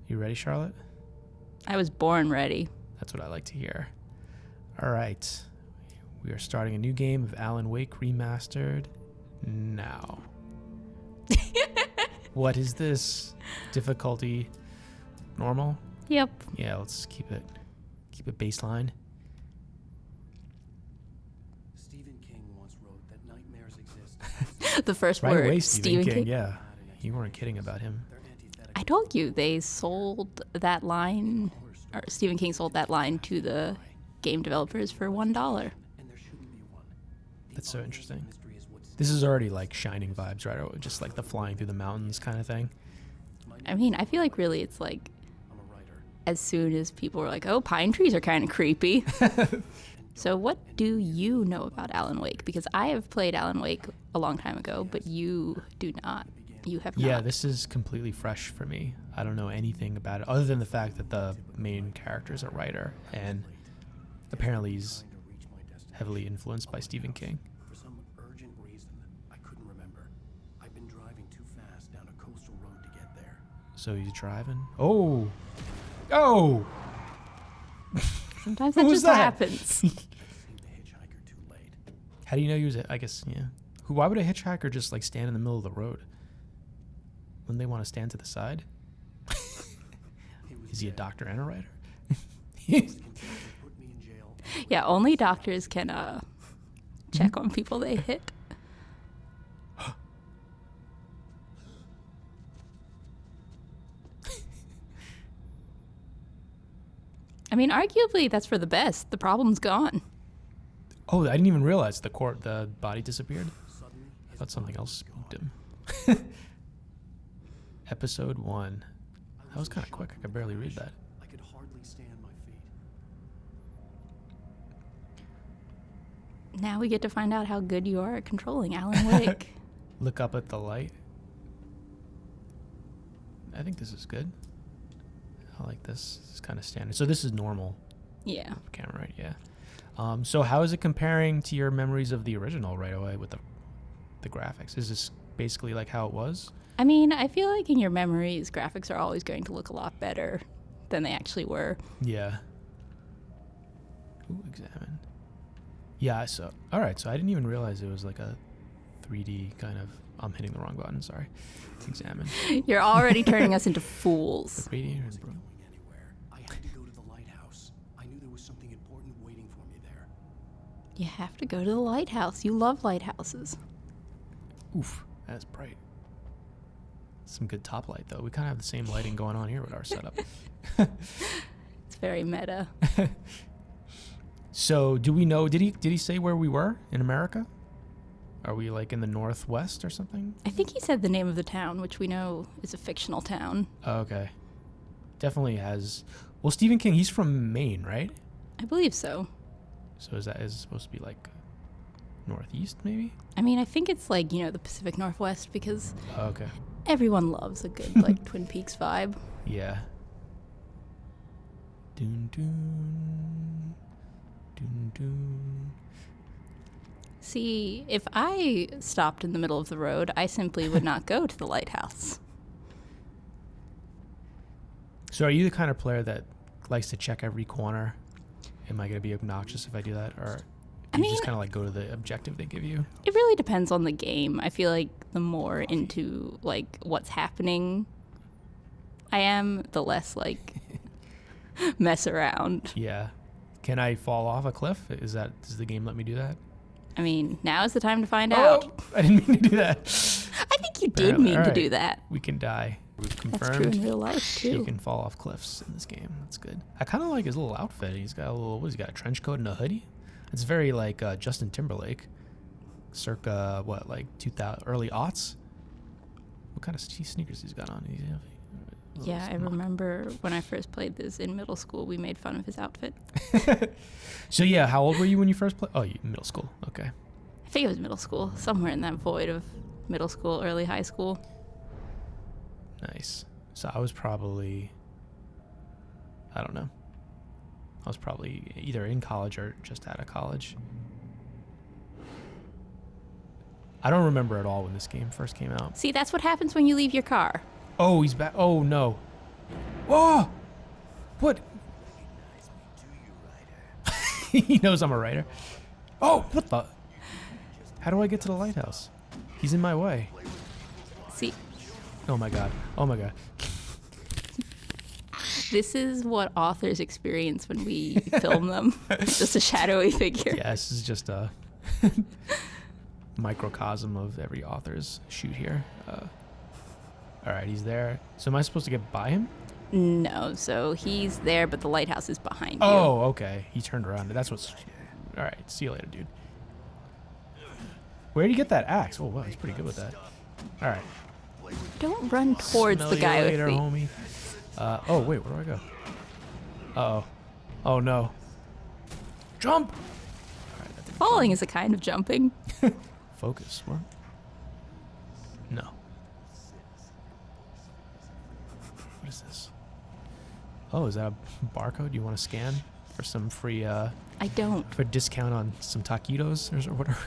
You ready, Charlotte? I was born ready. That's what I like to hear. All right. We are starting a new game of Alan Wake Remastered now. What is this? Difficulty normal? Yep. Yeah, let's keep it baseline. Stephen King once wrote that nightmares exist. The first Right word, away, Stephen King. Yeah. You weren't kidding about him. I told you they sold that line, or Stephen King sold that line to the game developers for $1. That's so interesting. This is already like Shining vibes, right? Just like the flying through the mountains kind of thing. I mean, I feel like really it's like as soon as people were like, oh, pine trees are kind of creepy. So what do you know about Alan Wake? Because I have played Alan Wake a long time ago, but you do not. You have not. Yeah, this is completely fresh for me. I don't know anything about it other than the fact that the main character is a writer and apparently he's heavily influenced by Stephen King. For some urgent reason, I couldn't remember. I've been driving too fast down a coastal road to get there. So he's driving. Oh! Oh! Sometimes that Who was just that? happens. Seen the hitchhiker too late. How do you know he was? I guess, yeah. Why would a hitchhiker just like stand in the middle of the road? Wouldn't they want to stand to the side? Is he a doctor and a writer? Put me in jail. Yeah, only doctors can check on people they hit. I mean, arguably that's for the best. The problem's gone. Oh, I didn't even realize the body disappeared. I thought something else spooked him. Episode 1. That was kind of quick. I could barely read that. I could hardly stand my feet. Now we get to find out how good you are at controlling Alan Wake. Look up at the light. I think this is good. I like this. This is kind of standard. So this is normal Yeah. camera, right? Yeah. So how is it comparing to your memories of the original right away with the graphics? Is this basically like how it was? I mean, I feel like in your memories, graphics are always going to look a lot better than they actually were. Yeah. Ooh, examine. Yeah, so, all right, so I didn't even realize it was like a 3D kind of, I'm hitting the wrong button, sorry. Examine. You're already turning us into fools. The radiator is Going anywhere. I had to go to the lighthouse. I knew there was something important waiting for me there. You have to go to the lighthouse. You love lighthouses. Oof, that's bright. Some good top light, though. We kind of have the same lighting going on here with our setup. It's very meta. So, do we know, did he say where we were in America? Are we like in the Northwest or something? I think he said the name of the town, which we know is a fictional town. Oh, okay. Definitely has, well, Stephen King, he's from Maine, right? I believe so. So is it supposed to be like Northeast, maybe? I mean, I think it's like, the Pacific Northwest because Oh, okay. everyone loves a good, like, Twin Peaks vibe. Yeah. Dun dun. Dun dun. See, if I stopped in the middle of the road, I simply would not go to the lighthouse. So are you the kind of player that likes to check every corner? Am I going to be obnoxious if I do that? Or do you just kind of like go to the objective they give you? It really depends on the game. I feel like the more into, like, what's happening I am, the less, like, mess around. Yeah. Can I fall off a cliff? Does the game let me do that? I mean, now is the time to find out. Oh, I didn't mean to do that. I think you did mean to do that. We can die. We've confirmed. That's true in real life, too. You can fall off cliffs in this game. That's good. I kind of like his little outfit. He's got a a trench coat and a hoodie? It's very like Justin Timberlake. Circa, like 2000, early aughts? What kind of sneakers he's got on? Yeah, I remember when I first played this in middle school, we made fun of his outfit. So yeah, how old were you when you first played? Oh, middle school. Okay. I think it was middle school, somewhere in that void of middle school, early high school. Nice. So I was probably, I don't know. I was probably either in college or just out of college. I don't remember at all when this game first came out. See, that's what happens when you leave your car. Oh, he's back. Oh, no. Whoa! What? He knows I'm a writer. Oh, what the? How do I get to the lighthouse? He's in my way. See, Oh my god. Oh my god. this is what authors experience when we film them. Just a shadowy figure. Yeah, this is just a microcosm of every author's shoot here. All right, he's there. So am I supposed to get by him? No, so he's there, but the lighthouse is behind you. Oh, okay. He turned around. That's what's... All right, see you later, dude. Where did he get that axe? Oh, wow, he's pretty good with that. All right. Don't run towards Smell the guy you with later, me. homie. Oh, wait, where do I go? Uh-oh. Oh, no. Jump! All right, that didn't Falling is a kind of jumping. focus. What? No. What is this? Oh, is that a barcode you want to scan for some free, I don't. for discount on some taquitos or whatever?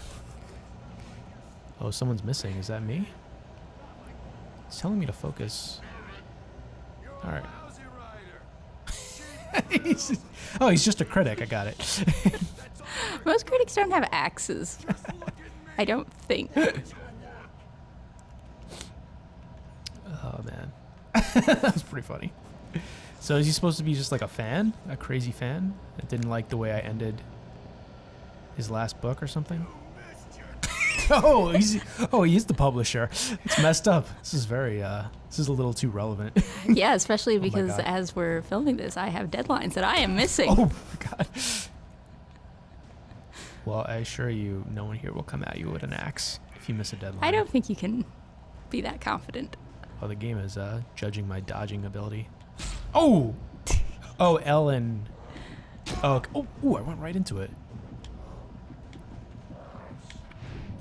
Oh, someone's missing. Is that me? It's telling me to focus. All right. He's just a critic. I got it. Most critics don't have axes. I don't think. Oh, man. That was pretty funny. So is he supposed to be just like a fan? A crazy fan? That didn't like the way I ended his last book or something? Oh, he is the publisher. It's messed up. This is very, this is a little too relevant. Yeah, especially my because God. as we're filming this, I have deadlines that I am missing. Oh, my God. Well, I assure you, no one here will come at you with an axe if you miss a deadline. I don't think you can be that confident. Oh, the game is judging my dodging ability. Oh! Oh, Ellen. Oh, ooh, I went right into it.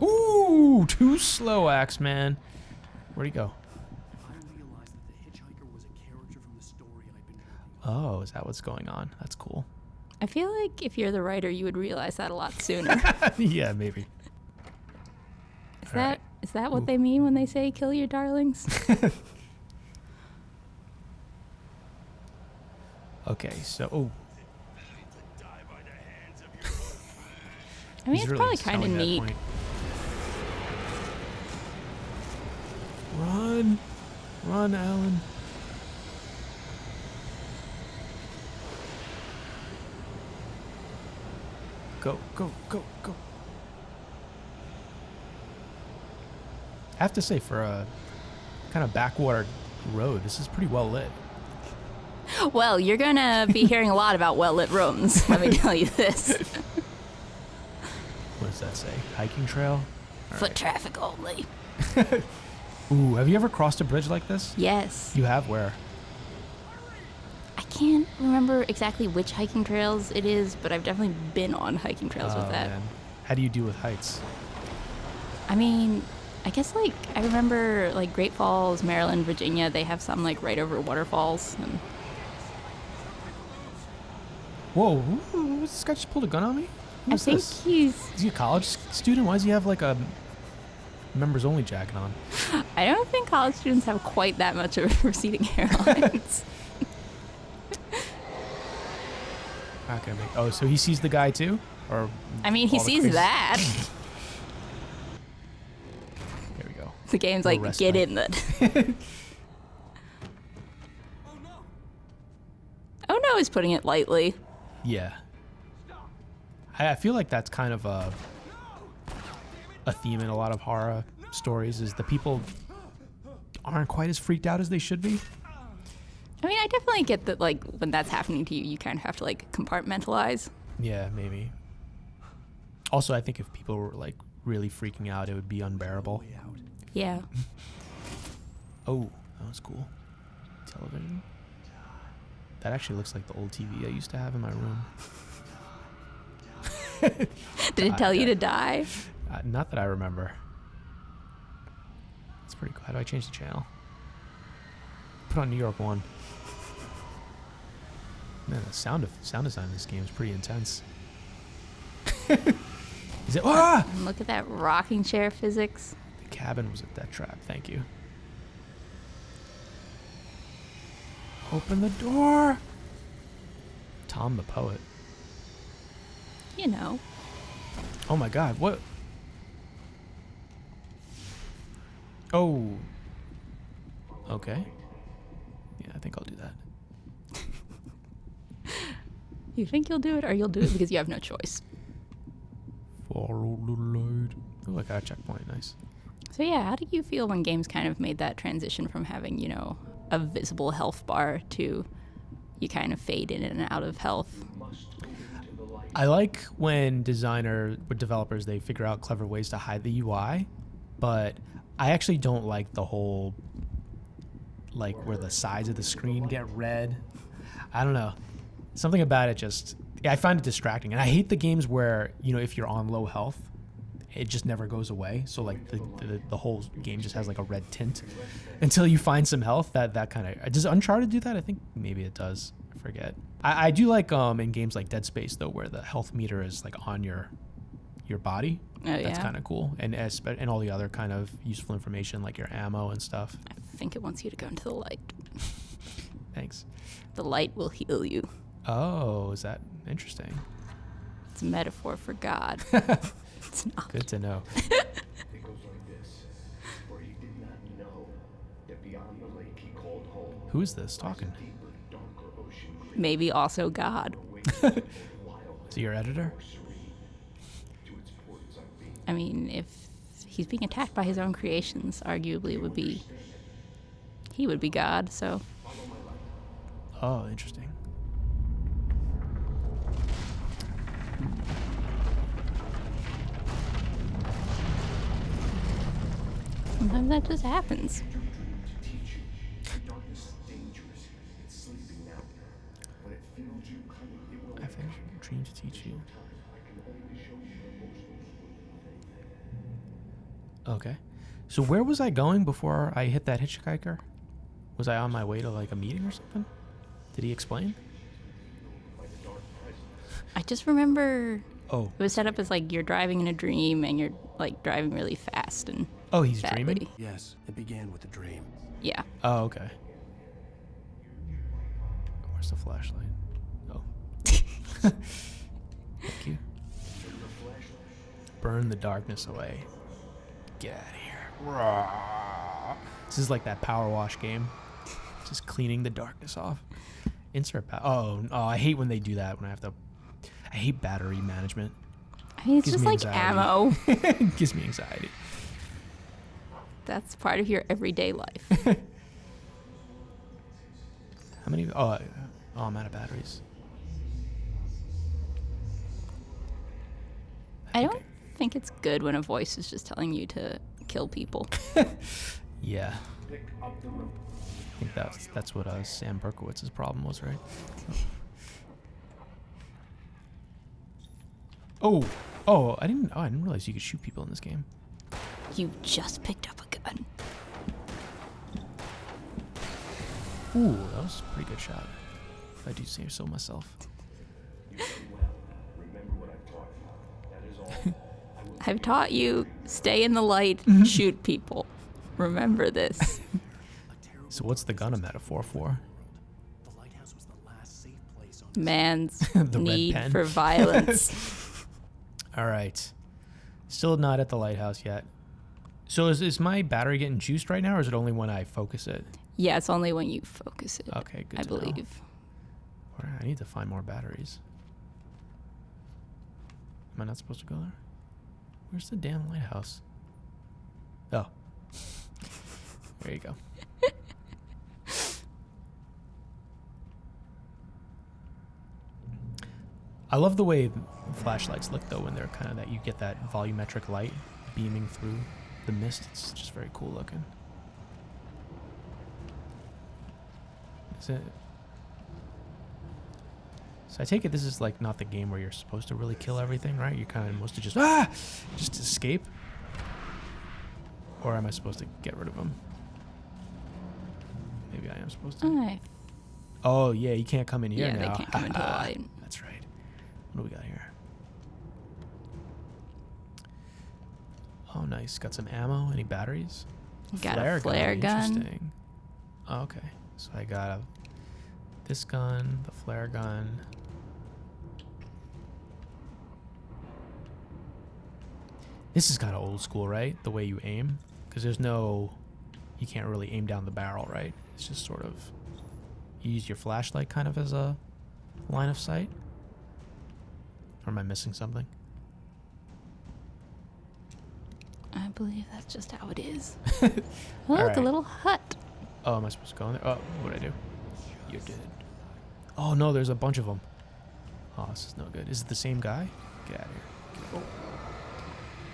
Ooh, too slow, axe man. Where'd he go? I realized that the hitchhiker was a character from the story I've been reading. Oh, is that what's going on? That's cool. I feel like if you're the writer, you would realize that a lot sooner. Yeah, maybe. Is All that right. is that what Ooh. they mean when they say kill your darlings? Okay, so oh, I mean, he's it's really probably kind of selling that neat. point. Run, run, Alan. Go, go, go, go. I have to say, for a kind of backwater road, this is pretty well lit. Well, you're gonna be hearing a lot about well-lit rooms. Let me tell you this. What does that say? Hiking trail? All Foot traffic only. right. Ooh, have you ever crossed a bridge like this? Yes. You have? Where? I can't remember exactly which hiking trails it is, but I've definitely been on hiking trails with that. Man. How do you do with heights? I mean, I guess like I remember like Great Falls, Maryland, Virginia, they have some like right over waterfalls. And Whoa, what's this guy just pulled a gun on me? I Who's think this? he's Is he a college student? Why does he have like a members only jacket on? I don't think college students have quite that much of receding hairlines. Not gonna make. Oh, so he sees the guy too, or? I mean, he all the sees crazy- that. There we go. The game's Little like, get respite. in that. Oh no is putting it lightly. Yeah. I feel like that's kind of a theme in a lot of horror stories. Is the people aren't quite as freaked out as they should be. I mean, I definitely get that, like, when that's happening to you, you kind of have to, like, compartmentalize. Yeah, maybe. Also, I think if people were like really freaking out, it would be unbearable. Yeah. Oh, that was cool. Television. That actually looks like the old TV I used to have in my room. Did it tell you to die? Not that I remember. That's pretty cool. How do I change the channel? Put on New York 1. Man, the sound design in this game is pretty intense. Is it? Ah! And look at that rocking chair physics. The cabin was at that trap. Thank you. Open the door. Tom the poet. You know. Oh my god, what? Oh. Okay. Yeah, I think I'll do that. You think you'll do it, or you'll do it because you have no choice. Follow the light. Oh, I got a checkpoint. Nice. So yeah, how do you feel when games kind of made that transition from having, you know, a visible health bar to you kind of fade in and out of health? I like when developers, they figure out clever ways to hide the UI, but I actually don't like the whole, like, where the sides of the screen get red. I don't know. Something about it I find it distracting. And I hate the games where, you know, if you're on low health, it just never goes away. So, like, the whole game just has, like, a red tint until you find some health. That kind of... Does Uncharted do that? I think maybe it does. I forget. I do like in games like Dead Space, though, where the health meter is, like, on your body. Oh, yeah. That's kind of cool. And all the other kind of useful information, like your ammo and stuff. I think it wants you to go into the light. Thanks. The light will heal you. Oh, is that interesting? It's a metaphor for God. It's not. Good to know. It goes like this. For he did not know that beyond the lake he called home. Who is this talking? Deeper, darker ocean Maybe also God. Is he your editor? to its ports unbeaten. I mean, if he's being attacked by his own creations, arguably he would be God, so... Oh, interesting. Sometimes that just happens. I think a dream to teach you. Okay. So where was I going before I hit that hitchhiker? Was I on my way to, like, a meeting or something? Did he explain? I just remember Oh. it was set up as like you're driving in a dream and you're like driving really fast and Oh, he's badly. dreaming? Yes, it began with a dream. Yeah. Oh, okay. Where's the flashlight? Oh. Thank you. Burn the darkness away. Get out of here. This is like that power wash game. Just cleaning the darkness off. Insert power. Oh, I hate when they do that. When I hate battery management. I mean, it's Gives just me like anxiety. ammo. It gives me anxiety. That's part of your everyday life. How many? Oh, I'm out of batteries. I don't think it's good when a voice is just telling you to kill people. Yeah. I think that's what Sam Berkowitz's problem was, right? Oh, I didn't realize you could shoot people in this game. You just picked up a gun. Ooh, that was a pretty good shot. If I do say so myself. I've taught you, stay in the light, shoot people. Remember this. So what's the gun a metaphor for? The lighthouse was the last safe place on Man's The red need pen. for violence. All right. Still not at the lighthouse yet. So is my battery getting juiced right now, or is it only when I focus it? Yeah, it's only when you focus it. Okay, good I to know. believe. I need to find more batteries. Am I not supposed to go there? Where's the damn lighthouse? Oh. There you go. I love the way flashlights look, though, when they're kind of you get that volumetric light beaming through the mist. It's just very cool looking. Is it? So I take it this is like not the game where you're supposed to really kill everything, right? You're kind of supposed to just escape. Or am I supposed to get rid of them? Maybe I am supposed to. Alright. Oh yeah, you can't come in here Yeah, now. they can't come into the light. That's right. What do we got here? Oh, nice. Got some ammo. Any batteries? Got a flare gun. Interesting. Oh, okay. So I got this gun, the flare gun. This is kind of old school, right? The way you aim, because there's no, you can't really aim down the barrel, right? It's just sort of, you use your flashlight kind of as a line of sight. Or am I missing something? I believe that's just how it is. All Look, right. a little hut. Oh, am I supposed to go in there? Oh, what'd I do? You did. Oh no, there's a bunch of them. Oh, this is no good. Is it the same guy? Get out of here. Oh.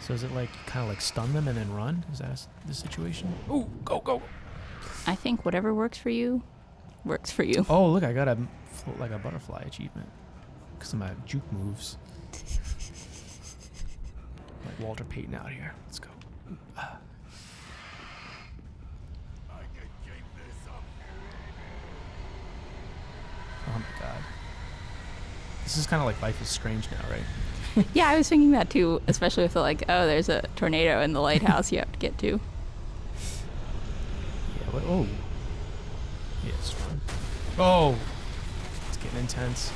So is it like kind of like stun them and then run? Is that the situation? Oh, go, go. I think whatever works for you, works for you. Oh, look, I got a float like a butterfly achievement because of my juke moves. Like Walter Payton out here. Let's go. Oh my god. This is kind of like Life is Strange now, right? Yeah, I was thinking that too, especially with the like, oh, there's a tornado in the lighthouse you have to get to. Yeah, what? Oh. Yeah, it's fun. Oh! It's getting intense.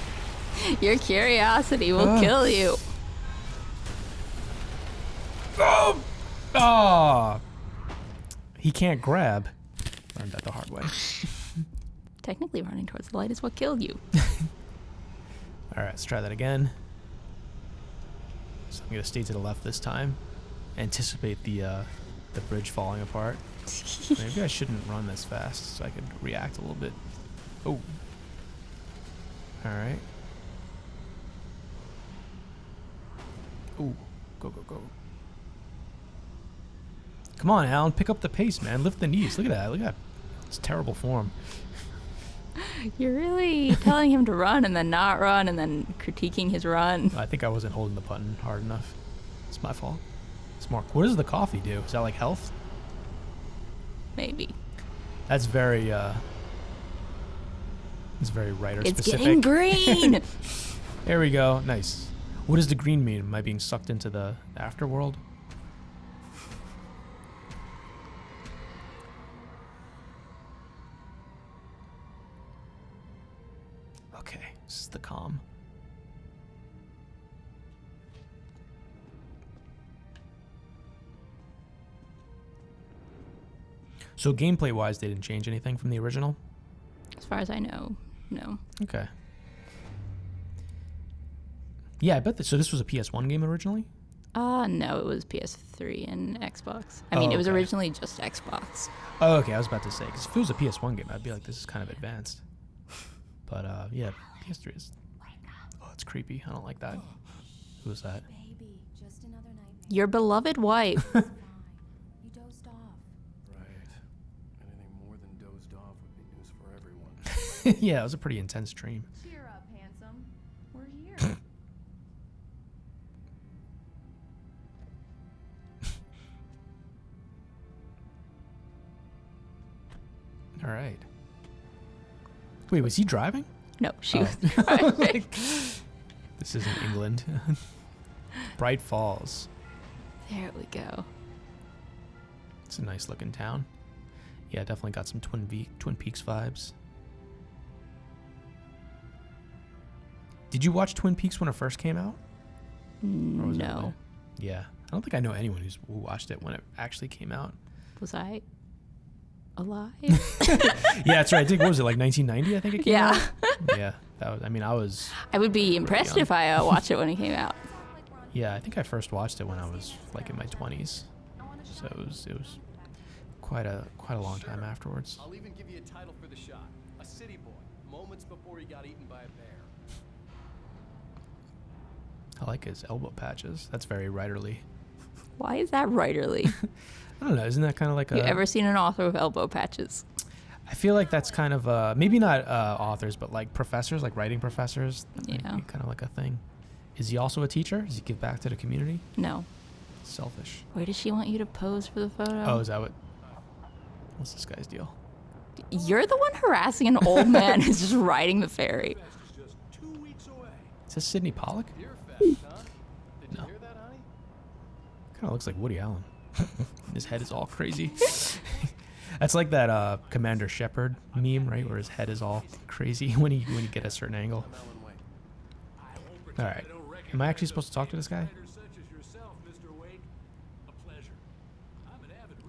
Your curiosity will kill you. Oh! Oh! He can't grab. Learned that the hard way. Technically, running towards the light is what killed you. Alright, let's try that again. So I'm going to stay to the left this time. Anticipate the bridge falling apart. Maybe I shouldn't run this fast so I could react a little bit. Oh. Alright. Ooh. Go, go, go. Come on, Alan. Pick up the pace, man. Lift the knees. Look at that. Look at that. It's terrible form. You're really telling him to run and then not run and then critiquing his run. I think I wasn't holding the button hard enough. It's my fault. It's more. What does the coffee do? Is that like health? Maybe. That's very, it's very writer It's specific. getting green! There we go. Nice. What does the green mean? Am I being sucked into the afterworld? Okay, this is the calm. So gameplay-wise, they didn't change anything from the original? As far as I know, no. Okay. Yeah, I bet so this was a PS1 game originally? No, it was PS3 and Xbox. I mean, it was okay. originally just Xbox. Oh, okay, I was about to say, because if it was a PS1 game, I'd be like, this is kind of advanced. But, yeah, PS3 is... Oh, it's creepy. I don't like that. Who was that? Baby, just another nightmare. Your beloved wife. Fine. You dozed off. Right. Anything more than dozed off would be news for everyone. Yeah, it was a pretty intense dream. Cheer up, handsome. We're here. All right. Wait, was he driving? No, she Oh. was driving. Like, this isn't England. Bright Falls. There we go. It's a nice looking town. Yeah, definitely got some Twin Peaks vibes. Did you watch Twin Peaks when it first came out? Or was it No. later? Yeah. I don't think I know anyone who watched it when it actually came out. Was I alive? Yeah, that's right. I think, what was it, like 1990, I think it came out? Yeah. Yeah. That was, I mean, I was... I would be impressed young. if I watched it when it came out. Yeah, I think I first watched it when I was like in my 20s. So it was quite a long time afterwards. I'll even give you a title for the shot. A city boy, moments before he got eaten by a bear. I like his elbow patches. That's very writerly. Why is that writerly? I don't know. Isn't that kind of like You ever seen an author with elbow patches? I feel like that's kind of maybe not authors, but like professors, like writing professors. That might Yeah. be kind of like a thing. Is he also a teacher? Does he give back to the community? No. Selfish. Where does she want you to pose for the photo? Oh, is that what? What's this guy's deal? You're the one harassing an old man who's just riding the ferry. Fest is just 2 weeks away. Is this Sidney Pollock? Beer fest, huh? Did you No. hear that, honey? Kind of looks like Woody Allen. His head is all crazy. That's like that Commander Shepard meme, right, where his head is all crazy when you get a certain angle. I'm Alan Wake. All right, am I actually supposed to talk to this guy?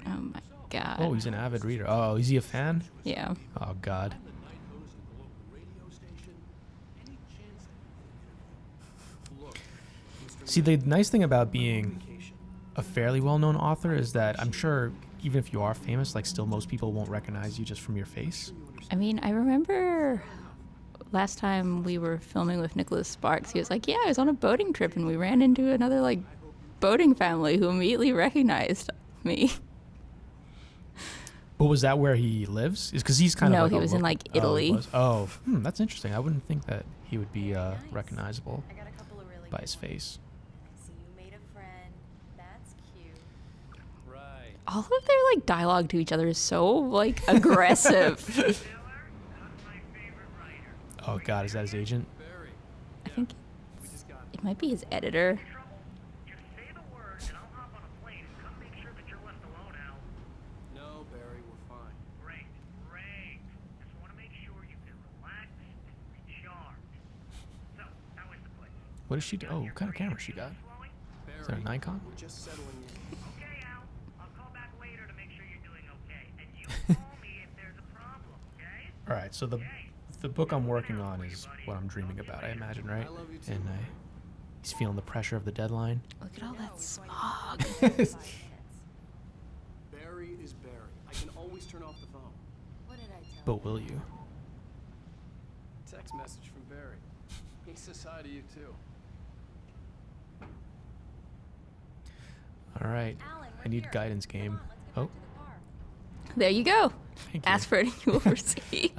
Oh my god. Oh, he's an avid reader. Oh, is he a fan? Yeah. Oh God. See, the nice thing about being a fairly well-known author is that I'm sure even if you are famous, like still most people won't recognize you just from your face. I mean, I remember last time we were filming with Nicholas Sparks, he was like, yeah, I was on a boating trip and we ran into another like boating family who immediately recognized me. But was that where he lives? Is because he's kind of No, like he a was in, local- like, Oh, he Italy. was? Oh, that's interesting. I wouldn't think that he would be recognizable I got a couple of really by good his ones. face. I see you made a friend. That's cute. Right. All of their like dialogue to each other is so like aggressive. Oh God, is that his agent? Barry, I think we just got it might be his editor. Just say the word and I'll hop on a plane and come make sure that you're left alone, Al. No, Barry, we're fine. Great, great. Just want to make sure you can relax and recharge. So, how is the place? What does she do? Oh, what kind of camera she got? Flowing? Is that a Barry, Nikon? we're just settling in. Okay, Al. I'll call back later to make sure you're doing okay. And you call me if there's a problem, okay? All right, so the book I'm working on is what I'm dreaming about, I imagine, right? I love you too. And he's feeling the pressure of the deadline. Look at all that smog. 5 minutes. Barry is Barry. I can always turn off the phone. What did I tell But will you? Text message from Barry. He says hi to you too. All right, Alan, I we're need here. guidance Come game. on, let's get Oh, back to the car. There you go. thank you. Ask for it and you will receive.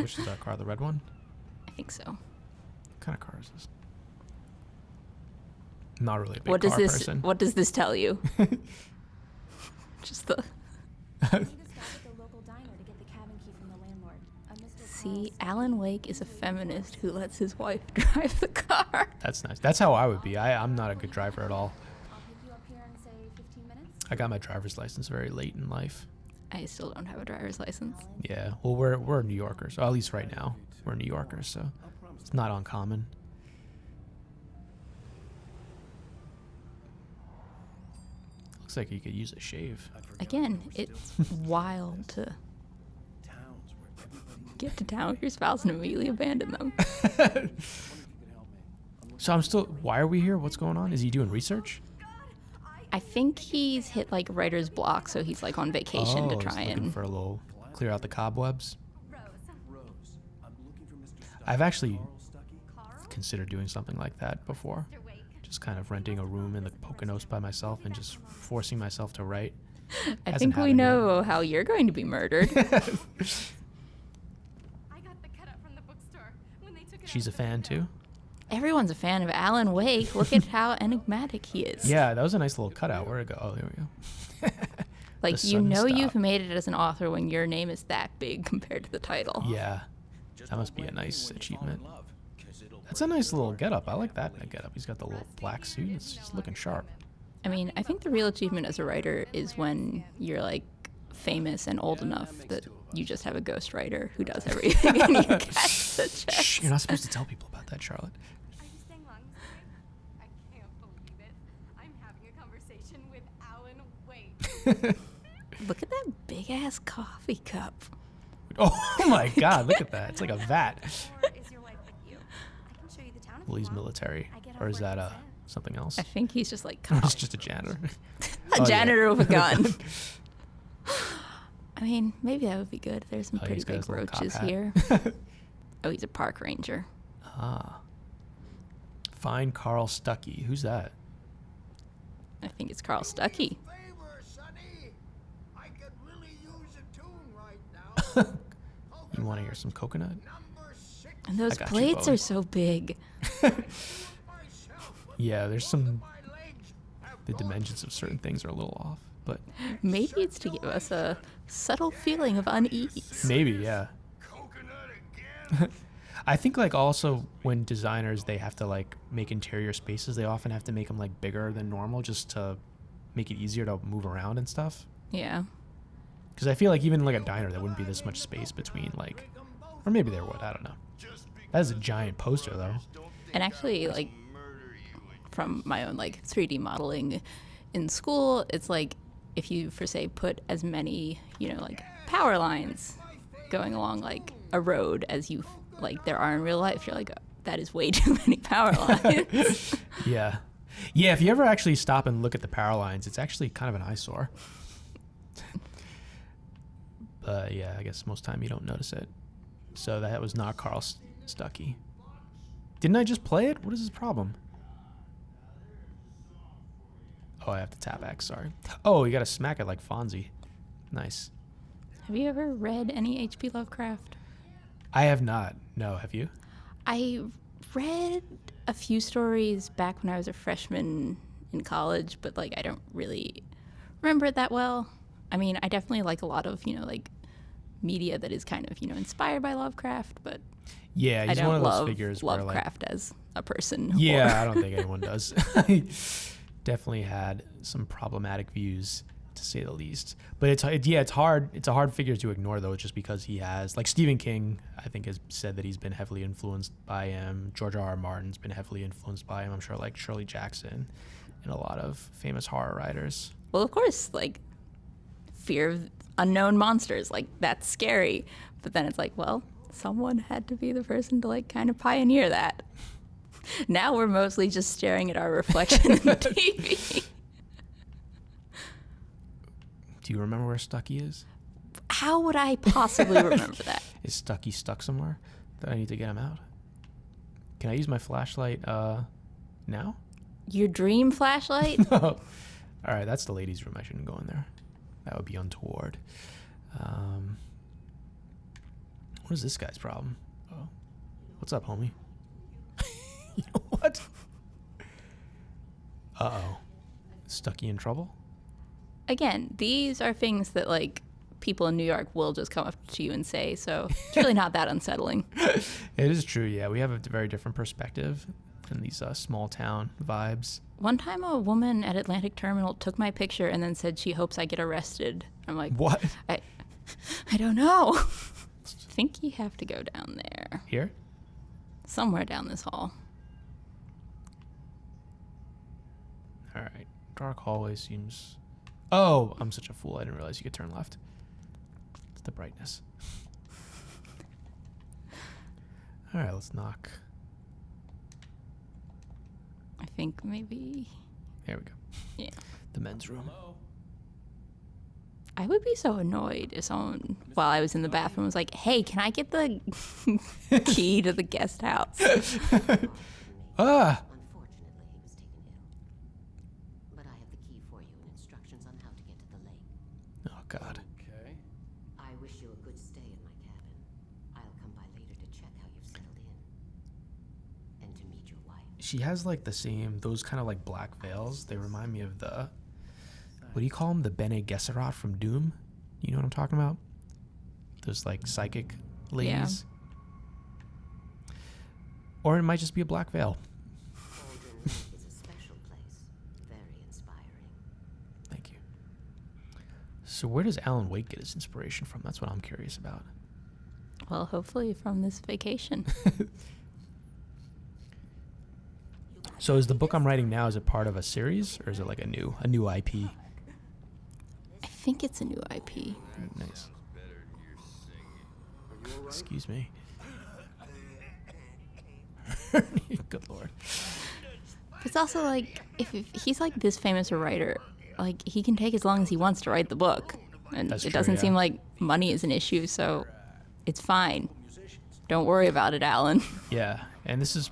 Which is our car? The red one? I think so. What kind of car is this? Not really a big What does car this person. what does this tell you? Just the I need to stop at the local diner to get the cabin key from the landlord. A Mr. See, Carl's- Alan Wake is a feminist who lets his wife drive the car. That's nice. That's how I would be. I'm not a good driver at all. I'll pick you up here in, say, 15 minutes. I got my driver's license very late in life. I still don't have a driver's license. Yeah. Well, we're New Yorkers. Or at least right now, we're New Yorkers, so it's not uncommon. Looks like you could use a shave. Again, it's wild to Towns where everybody get to town with your spouse and immediately abandon them. I wonder if you could help me. So I'm still. Why are we here? What's going on? Is he doing research? I think he's hit like writer's block, so he's like on vacation to he's try looking and. for a little clear out the cobwebs. Rose. Rose, I'm looking for Mr. Stucky. I've actually Carl Stucky? Carl? considered doing something like that before. Mr. Wake. Just kind of renting a room in the Poconos by myself and just forcing myself to write. I Hasn't think we happened yet. know how you're going to be murdered. I got the cutout from the bookstore when they took it She's a out of the fan window. too. Everyone's a fan of Alan Wake. Look at how enigmatic he is. Yeah, that was a nice little cutout. Where'd it go? Oh, there we go. Like, The you sun know you've stopped. made it as an author when your name is that big compared to the title. Yeah, that must be a nice achievement. That's a nice little getup. I like that getup. He's got the little black suit. It's just looking sharp. I mean, I think the real achievement as a writer is when you're like famous and old enough that you just have a ghostwriter who does everything and you catch the Shh, checks. you're not supposed to tell people about that, Charlotte. Are you staying long, Mr. Wake? I can't believe it. I'm having a conversation with Alan Wake. Look at that big ass coffee cup. Oh my God, look at that. It's like a vat. Or is your wife with you? I can show you the town if Well, you he's want. military. I get Or off is work that at 7. something else? I think he's just like He's just a janitor. a Oh, yeah. janitor with a gun. I mean, maybe that would be good. There's some Oh, pretty he's got big his little cop roaches hat. here. Oh, he's a park ranger. Ah. Find Carl Stucky. Who's that? I think it's Carl Stucky. Favor, Sonny. I could really use a tune right now. You want to hear some coconut? Number 6 And those got you, plates Bowie. are so big. myself. Yeah, there's some. My legs have The dimensions of certain things are a little off, but Maybe it's to give us a subtle feeling of unease. maybe, yeah. coconut again. I think like also when designers they have to like make interior spaces, they often have to make them like bigger than normal just to make it easier to move around and stuff. Yeah. Because I feel like even in like a diner, there wouldn't be this much space between like, or maybe there would. I don't know. That is a giant poster though. And actually, like, from my own like 3D modeling in school, it's like if you, for say, put as many, you know, like power lines going along like a road as you like there are in real life, you're like, oh, that is way too many power lines. Yeah. Yeah, if you ever actually stop and look at the power lines, it's actually kind of an eyesore. But yeah, I guess most time you don't notice it. So that was not Carl Stuckey. Didn't I just play it? What is his problem? Oh, I have to tap X, sorry. Oh, you gotta smack it like Fonzie. Nice. Have you ever read any H.P. Lovecraft? I have not. No, have you? I read a few stories back when I was a freshman in college, but like I don't really remember it that well. I mean, I definitely like a lot of, you know, like media that is kind of, you know, inspired by Lovecraft, but Yeah, I he's don't one of those love figures where like, Lovecraft as a person. yeah, I don't think anyone does. Definitely had some problematic views, to say the least. But it's hard. It's a hard figure to ignore though, just because he has, like, Stephen King, I think, has said that he's been heavily influenced by him. George R.R. Martin's been heavily influenced by him. I'm sure, like Shirley Jackson and a lot of famous horror writers. Well, of course, like fear of unknown monsters, like that's scary. But then it's like, well, someone had to be the person to like kind of pioneer that. Now we're mostly just staring at our reflection in the TV. Do you remember where Stuckey is? How would I possibly remember that? Is Stuckey stuck somewhere that I need to get him out? Can I use my flashlight now? Your dream flashlight? All right, that's the ladies' room. I shouldn't go in there. That would be untoward. What is this guy's problem? Oh, what's up, homie? You know what? Uh-oh. Stuckey in trouble? Again, these are things that like people in New York will just come up to you and say, so it's really not that unsettling. It is true, yeah. We have a very different perspective than these small town vibes. One time a woman at Atlantic Terminal took my picture and then said she hopes I get arrested. I'm like, What? I don't know. I think you have to go down there. Here? Somewhere down this hall. All right. Dark hallway seems... Oh, I'm such a fool. I didn't realize you could turn left. It's the brightness. All right, let's knock. I think maybe... There we go. Yeah. The men's room. I would be so annoyed if someone, while I was in the bathroom, was like, hey, can I get the key to the guest house? Ah! Unfortunately, he was taken ill. But I have the key for you and instructions on how to get to the lake. Oh, God. Okay. I wish you a good stay at my cabin. I'll come by later to check how you've settled in. And to meet your wife. She has, like, the same... Those kind of, like, black veils. They remind me of the... What do you call them? The Bene Gesserit from Doom? You know what I'm talking about? Those, like, psychic ladies. Yeah. Or it might just be a black veil. Cauldron Lake is a special place. Very inspiring. Thank you. So where does Alan Wake get his inspiration from? That's what I'm curious about. Well, hopefully from this vacation. So is the book I'm writing now, is it part of a series? Or is it like a new IP? I think it's a new IP. Nice. Excuse me. Good Lord. It's also like, if he's like this famous a writer, like he can take as long as he wants to write the book. And That's it true, doesn't yeah. seem like money is an issue, so it's fine. Don't worry about it, Alan. Yeah, and this is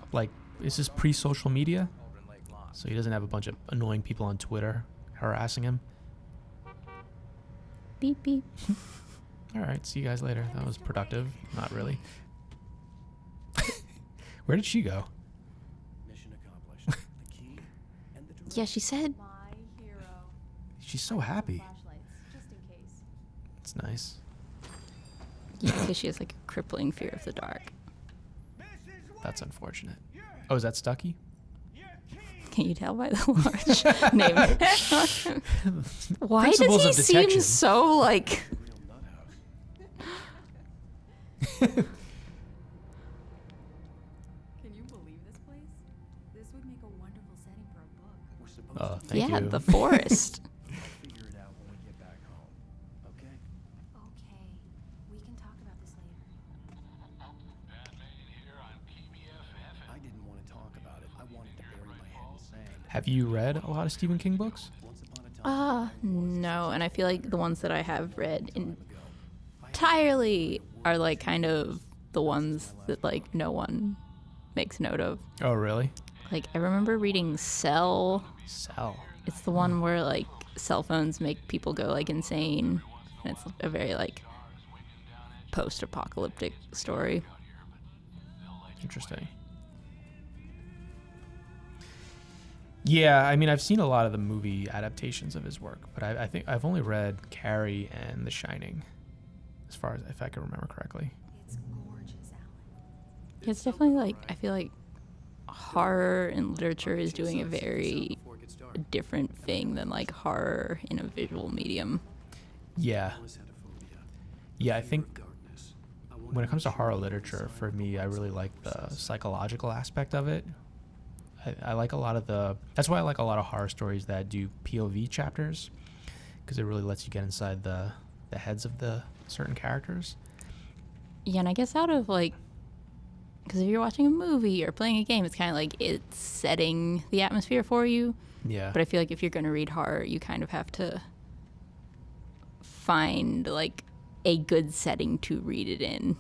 pre-social media, so he doesn't have a bunch of annoying people on Twitter harassing him. Beep, beep. All right, see you guys later. That was productive. Not really. Where did she go? Mission accomplished. The key and the direction. Yeah, she said, My hero. She's so happy. Flashlights, just in case. It's nice. yeah, because she has like a crippling fear of the dark. That's unfortunate. Oh, is that Stuckey? Can you tell by the large name? Why does Principles he of seem detection. so like Can you believe this place? This would make a wonderful setting for a book. We're supposed Oh, to thank yeah, you. the forest. I'll figure it out when we get back home. Okay? Okay, we can talk about this later. I didn't want to talk about it. I wanted to bury my head in sand. Have you read a lot of Stephen King books? Once upon a time, No, and I feel like the ones that I have read entirely are like kind of the ones that like no one makes note of. Oh, really? Like I remember reading Cell. Cell. It's the one where like cell phones make people go like insane. And it's a very like post-apocalyptic story. Interesting. Yeah, I mean, I've seen a lot of the movie adaptations of his work, but I think I've only read Carrie and The Shining, as far as if I can remember correctly. It's gorgeous, Alan. It's definitely like I feel like horror in literature is doing a very different thing than like horror in a visual medium. Yeah, always had a phobia. yeah. I think Darkness. I when it comes to horror literature, for me, I really like the psychological aspect of it. I like a lot of that's why I like a lot of horror stories that do POV chapters, because it really lets you get inside the heads of the certain characters. Yeah, and I guess out of like, because if you're watching a movie or playing a game, it's kind of like it's setting the atmosphere for you. Yeah. But I feel like if you're going to read horror, you kind of have to find like a good setting to read it in.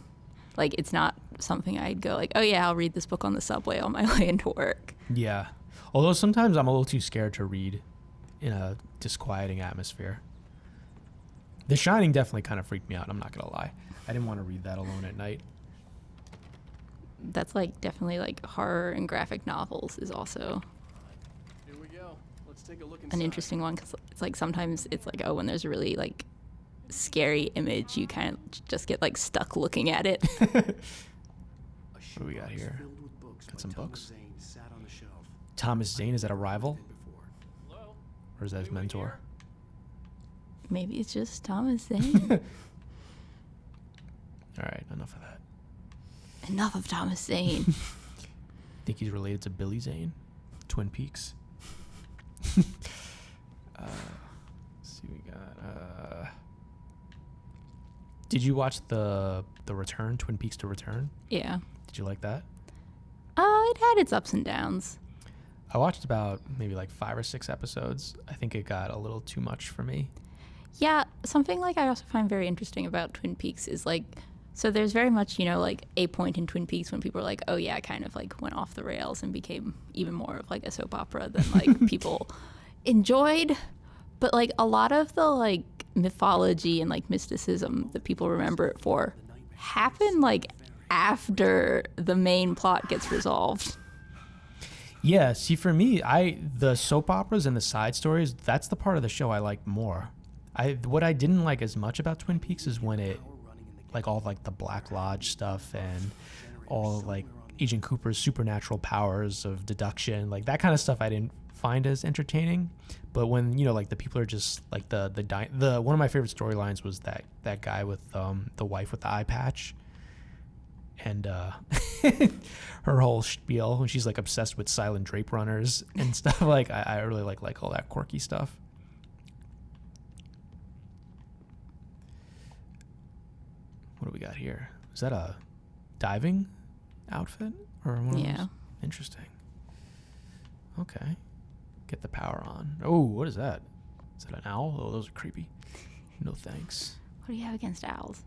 Like it's not something I'd go like, oh yeah, I'll read this book on the subway on my way into work. Yeah. Although sometimes I'm a little too scared to read in a disquieting atmosphere. The Shining definitely kind of freaked me out, I'm not going to lie. I didn't want to read that alone at night. That's like definitely like horror and graphic novels is also Here we go. Let's take a look inside. an interesting one because it's like sometimes it's like, oh, when there's a really like scary image, you kind of just get like stuck looking at it. What do we got here? Filled with books Got by some Thomas books. Zane sat on the shelf. Thomas Zane, is that a rival? Before. Hello? Or is that his Anyone mentor? here? Maybe it's just Thomas Zane. All right, enough of that. Enough of Thomas Zane. Think he's related to Billy Zane? Twin Peaks. Let's see, we got. Did you watch the Return, Twin Peaks to Return? Yeah. Did you like that? It had its ups and downs. I watched about maybe like 5 or 6 episodes. I think it got a little too much for me. Yeah, something like I also find very interesting about Twin Peaks is like, so there's very much, you know, like a point in Twin Peaks when people are like, oh yeah, it kind of like went off the rails and became even more of like a soap opera than like people enjoyed. But like a lot of the like mythology and like mysticism that people remember it for happened like after the main plot gets resolved. Yeah, see, for me, the soap operas and the side stories, that's the part of the show I like more. What I didn't like as much about Twin Peaks is when it, like all like the Black Lodge stuff and all like Agent Cooper's supernatural powers of deduction, like that kind of stuff I didn't find as entertaining. But when, you know, like the people are just like the one of my favorite storylines was that guy with the wife with the eye patch. And her whole spiel when she's like obsessed with silent drape runners and stuff. Like I really like all that quirky stuff. What do we got here? Is that a diving outfit or one of Yeah. those? Interesting. Okay. Get the power on. Oh, what is that? Is that an owl? Oh, those are creepy. No thanks. What do you have against owls?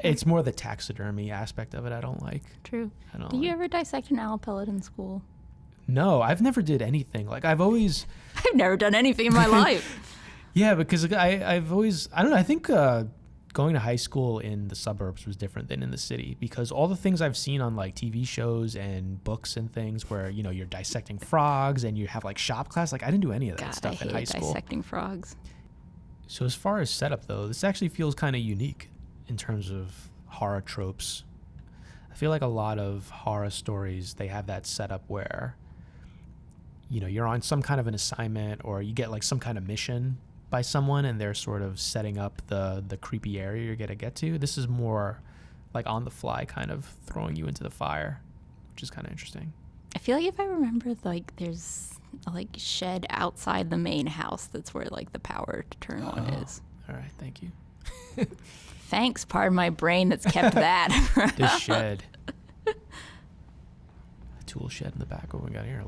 It's more the taxidermy aspect of it I don't like. True. I don't Did you like. ever dissect an owl pellet in school? No, I've never did anything. Like I've always, I've never done anything in my life. yeah, because I've always, I don't know. I think going to high school in the suburbs was different than in the city because all the things I've seen on like TV shows and books and things where, you know, you're dissecting frogs and you have like shop class. Like I didn't do any of that God, I stuff in hate high school. dissecting frogs. So as far as setup though, this actually feels kind of unique in terms of horror tropes. I feel like a lot of horror stories, they have that setup where, you know, you're on some kind of an assignment or you get like some kind of mission by someone and they're sort of setting up the creepy area you're going to get to. This is more like on the fly, kind of throwing you into the fire, which is kind of interesting. I feel like if I remember, like there's a like shed outside the main house that's where like the power to turn on is. All right, thank you. Thanks, pardon my brain that's kept that. This shed. A tool shed in the back. What we got here?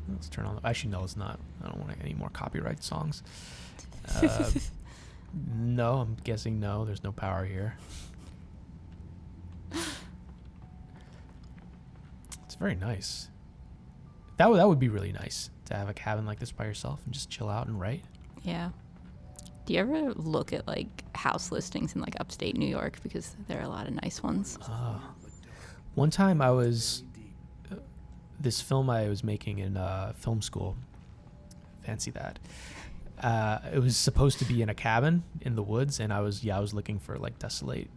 Let's turn on. Actually, no, it's not. I don't want any more copyright songs. No, I'm guessing no. There's no power here. It's very nice. That would be really nice to have a cabin like this by yourself and just chill out and write. Yeah. Do you ever look at like house listings in like upstate New York, because there are a lot of nice ones? One time I was this film I was making in film school. Fancy that. It was supposed to be in a cabin in the woods, and I was looking for like desolate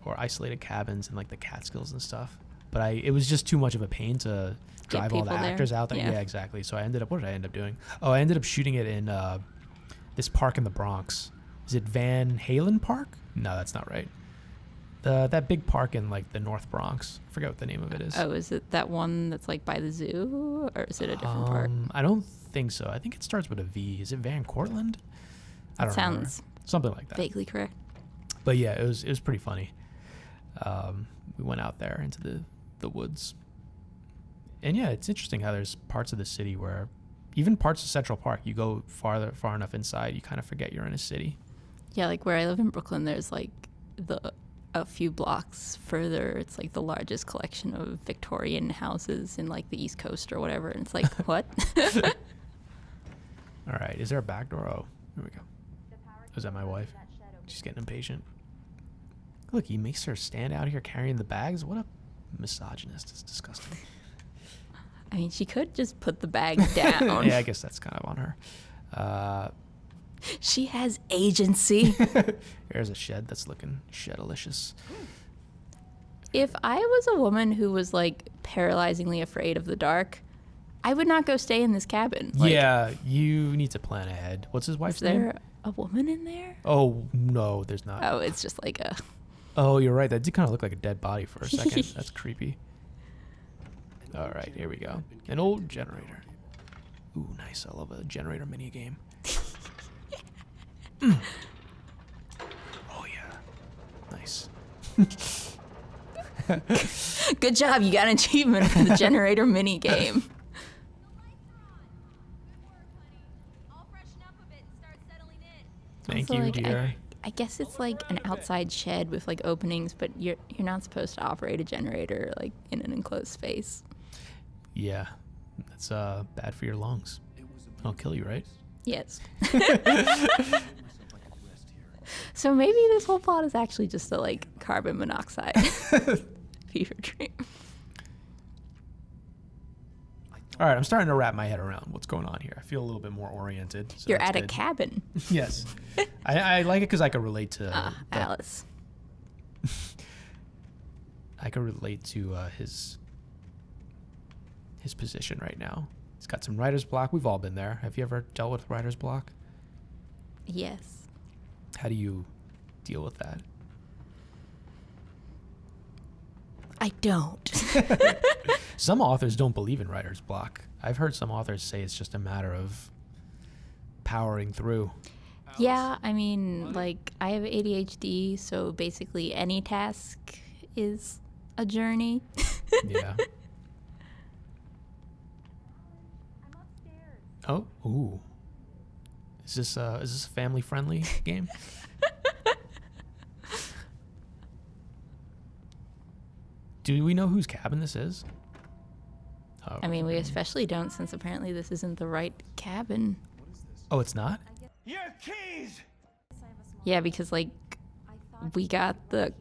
or isolated cabins in like the Catskills and stuff. But it was just too much of a pain to drive all the actors out there. Yeah, exactly. So what did I end up doing? Oh, I ended up shooting it in this park in the Bronx. Is it Van Halen Park? No, that's not right. That big park in like the North Bronx. I forget what the name of it is. Oh, is it that one that's like by the zoo, or is it a different park? I don't think so. I think it starts with a V. Is it Van Cortlandt? I don't know. Sounds something like that. Vaguely correct. But yeah, it was pretty funny. We went out there into the woods. And yeah, it's interesting how there's parts of the city where even parts of Central Park, you go far enough inside, you kind of forget you're in a city. Yeah, like where I live in Brooklyn, there's like a few blocks further, it's like the largest collection of Victorian houses in like the East Coast or whatever. And it's like, what? All right, is there a back door? Oh, here we go. Is that my wife? She's getting impatient. Look, he makes her stand out here carrying the bags. What a misogynist. It's disgusting. I mean, she could just put the bags down. Yeah, I guess that's kind of on her. She has agency. Here's a shed that's looking shedalicious. If I was a woman who was like paralyzingly afraid of the dark, I would not go stay in this cabin. Like, yeah, you need to plan ahead. What's his wife's name? Is there a woman in there? Oh, no, there's not. Oh, it's just like a... Oh, you're right. That did kind of look like a dead body for a second. That's creepy. All right, here we go. An old generator. Ooh, nice. I love a generator mini game. Oh, yeah. Nice. Good job. You got an achievement for the generator mini game. Thank Also, you, like, dear. I guess it's like an outside shed with like openings, but you're not supposed to operate a generator like in an enclosed space. Yeah, that's bad for your lungs. I'll kill you, right? Yes. So maybe this whole plot is actually just a like carbon monoxide fever dream. All right, I'm starting to wrap my head around what's going on here. I feel a little bit more oriented. So You're that's at a good. cabin. Yes. I like it because I can relate to... Alice. I can relate to his position right now. He's got some writer's block. We've all been there. Have you ever dealt with writer's block? Yes. How do you deal with that? I don't. Some authors don't believe in writer's block. I've heard some authors say it's just a matter of powering through. Yeah, I mean, like, I have ADHD, so basically any task is a journey. Yeah. I'm upstairs. Oh, ooh. Is this a family-friendly game? Do we know whose cabin this is? Oh, I mean, we especially don't, since apparently this isn't the right cabin. oh, it's not? Your keys! Yeah, because, like, we got the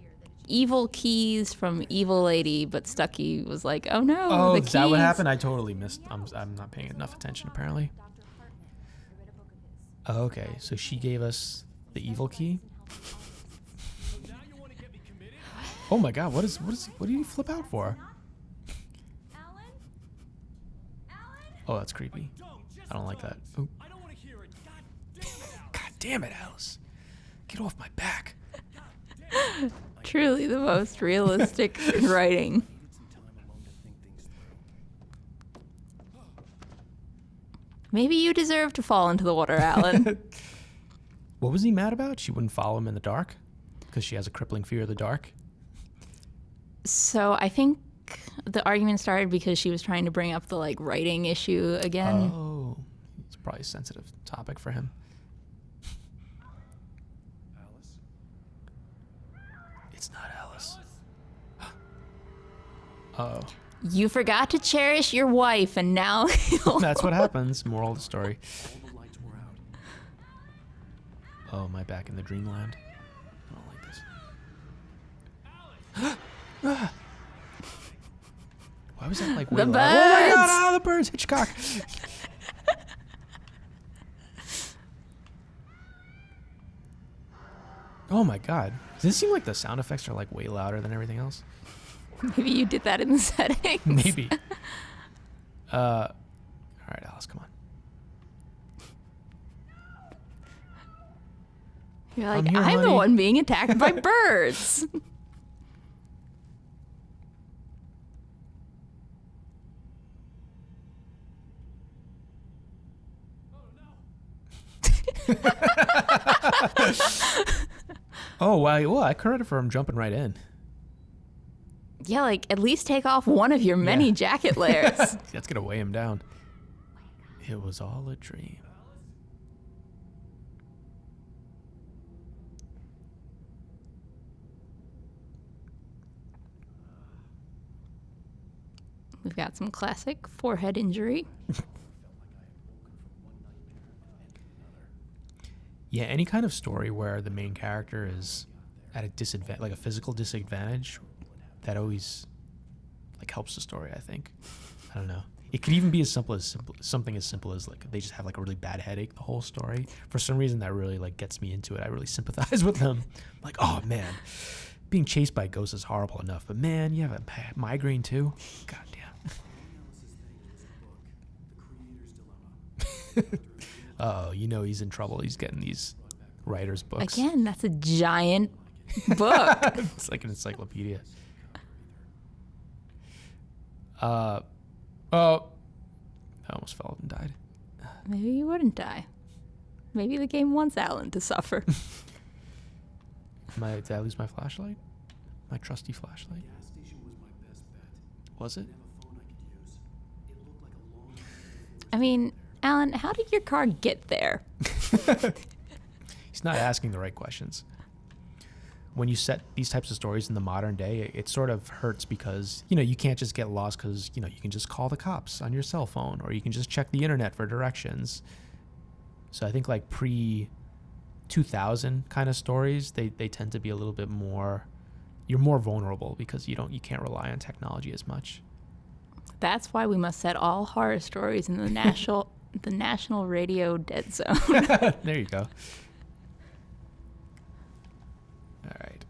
evil keys from Evil Lady, but Stucky was like, oh no, Oh, the is keys. that what happened? I totally missed. I'm not paying enough attention, apparently. Oh, okay, so she gave us the evil key? Oh my god, what do you flip out for? Alan? Alan? Oh, that's creepy. I don't like that. Ooh. I don't want to hear it. God damn it, Alice. God damn it, Alice. Get off my back. I Truly the most realistic writing. Needed some time alone to think things through. Maybe you deserve to fall into the water, Alan. What was he mad about? She wouldn't follow him in the dark? Because she has a crippling fear of the dark? So I think the argument started because she was trying to bring up the like writing issue again. Oh, it's probably a sensitive topic for him. Alice? It's not Alice. Oh, You forgot to cherish your wife, and now that's what happens. Moral of the story. All the lights were out. Oh, am I back in the dreamland? I don't like this. Why was that like way The loud? Oh my birds! god, ah, the birds! Hitchcock! Oh my god. Does it seem like the sound effects are like way louder than everything else? maybe you did that in the settings. Maybe. Alright, Alice, come on. You're like, I'm here, I'm the honey." one being attacked by birds. Oh, well, I credit for him jumping right in. Yeah, like at least take off one of your many Yeah. jacket layers. That's gonna weigh him down. It was all a dream. We've got some classic forehead injury. Yeah, any kind of story where the main character is at a disadvantage, like a physical disadvantage, that always like helps the story, I think. I don't know. It could even be as simple as something as simple as like they just have like a really bad headache the whole story. For some reason that really like gets me into it. I really sympathize with them. Like, oh man, being chased by ghosts is horrible enough, but man, you have a migraine too? God damn. Oh, you know he's in trouble. He's getting these writer's books. Again, that's a giant book. It's like an encyclopedia. Oh, I almost fell and died. Maybe you wouldn't die. Maybe the game wants Alan to suffer. Did I lose my flashlight? My trusty flashlight? Gas station was my best bet. Was it? Didn't have a phone I could use. It looked like a long I mean, Alan, how did your car get there? He's not asking the right questions. When you set these types of stories in the modern day, it sort of hurts because, you know, you can't just get lost because, you know, you can just call the cops on your cell phone or you can just check the internet for directions. So I think like pre-2000 kind of stories, they tend to be a little bit more, you're more vulnerable because you can't rely on technology as much. That's why we must set all horror stories in the national radio dead zone. There you go. All right.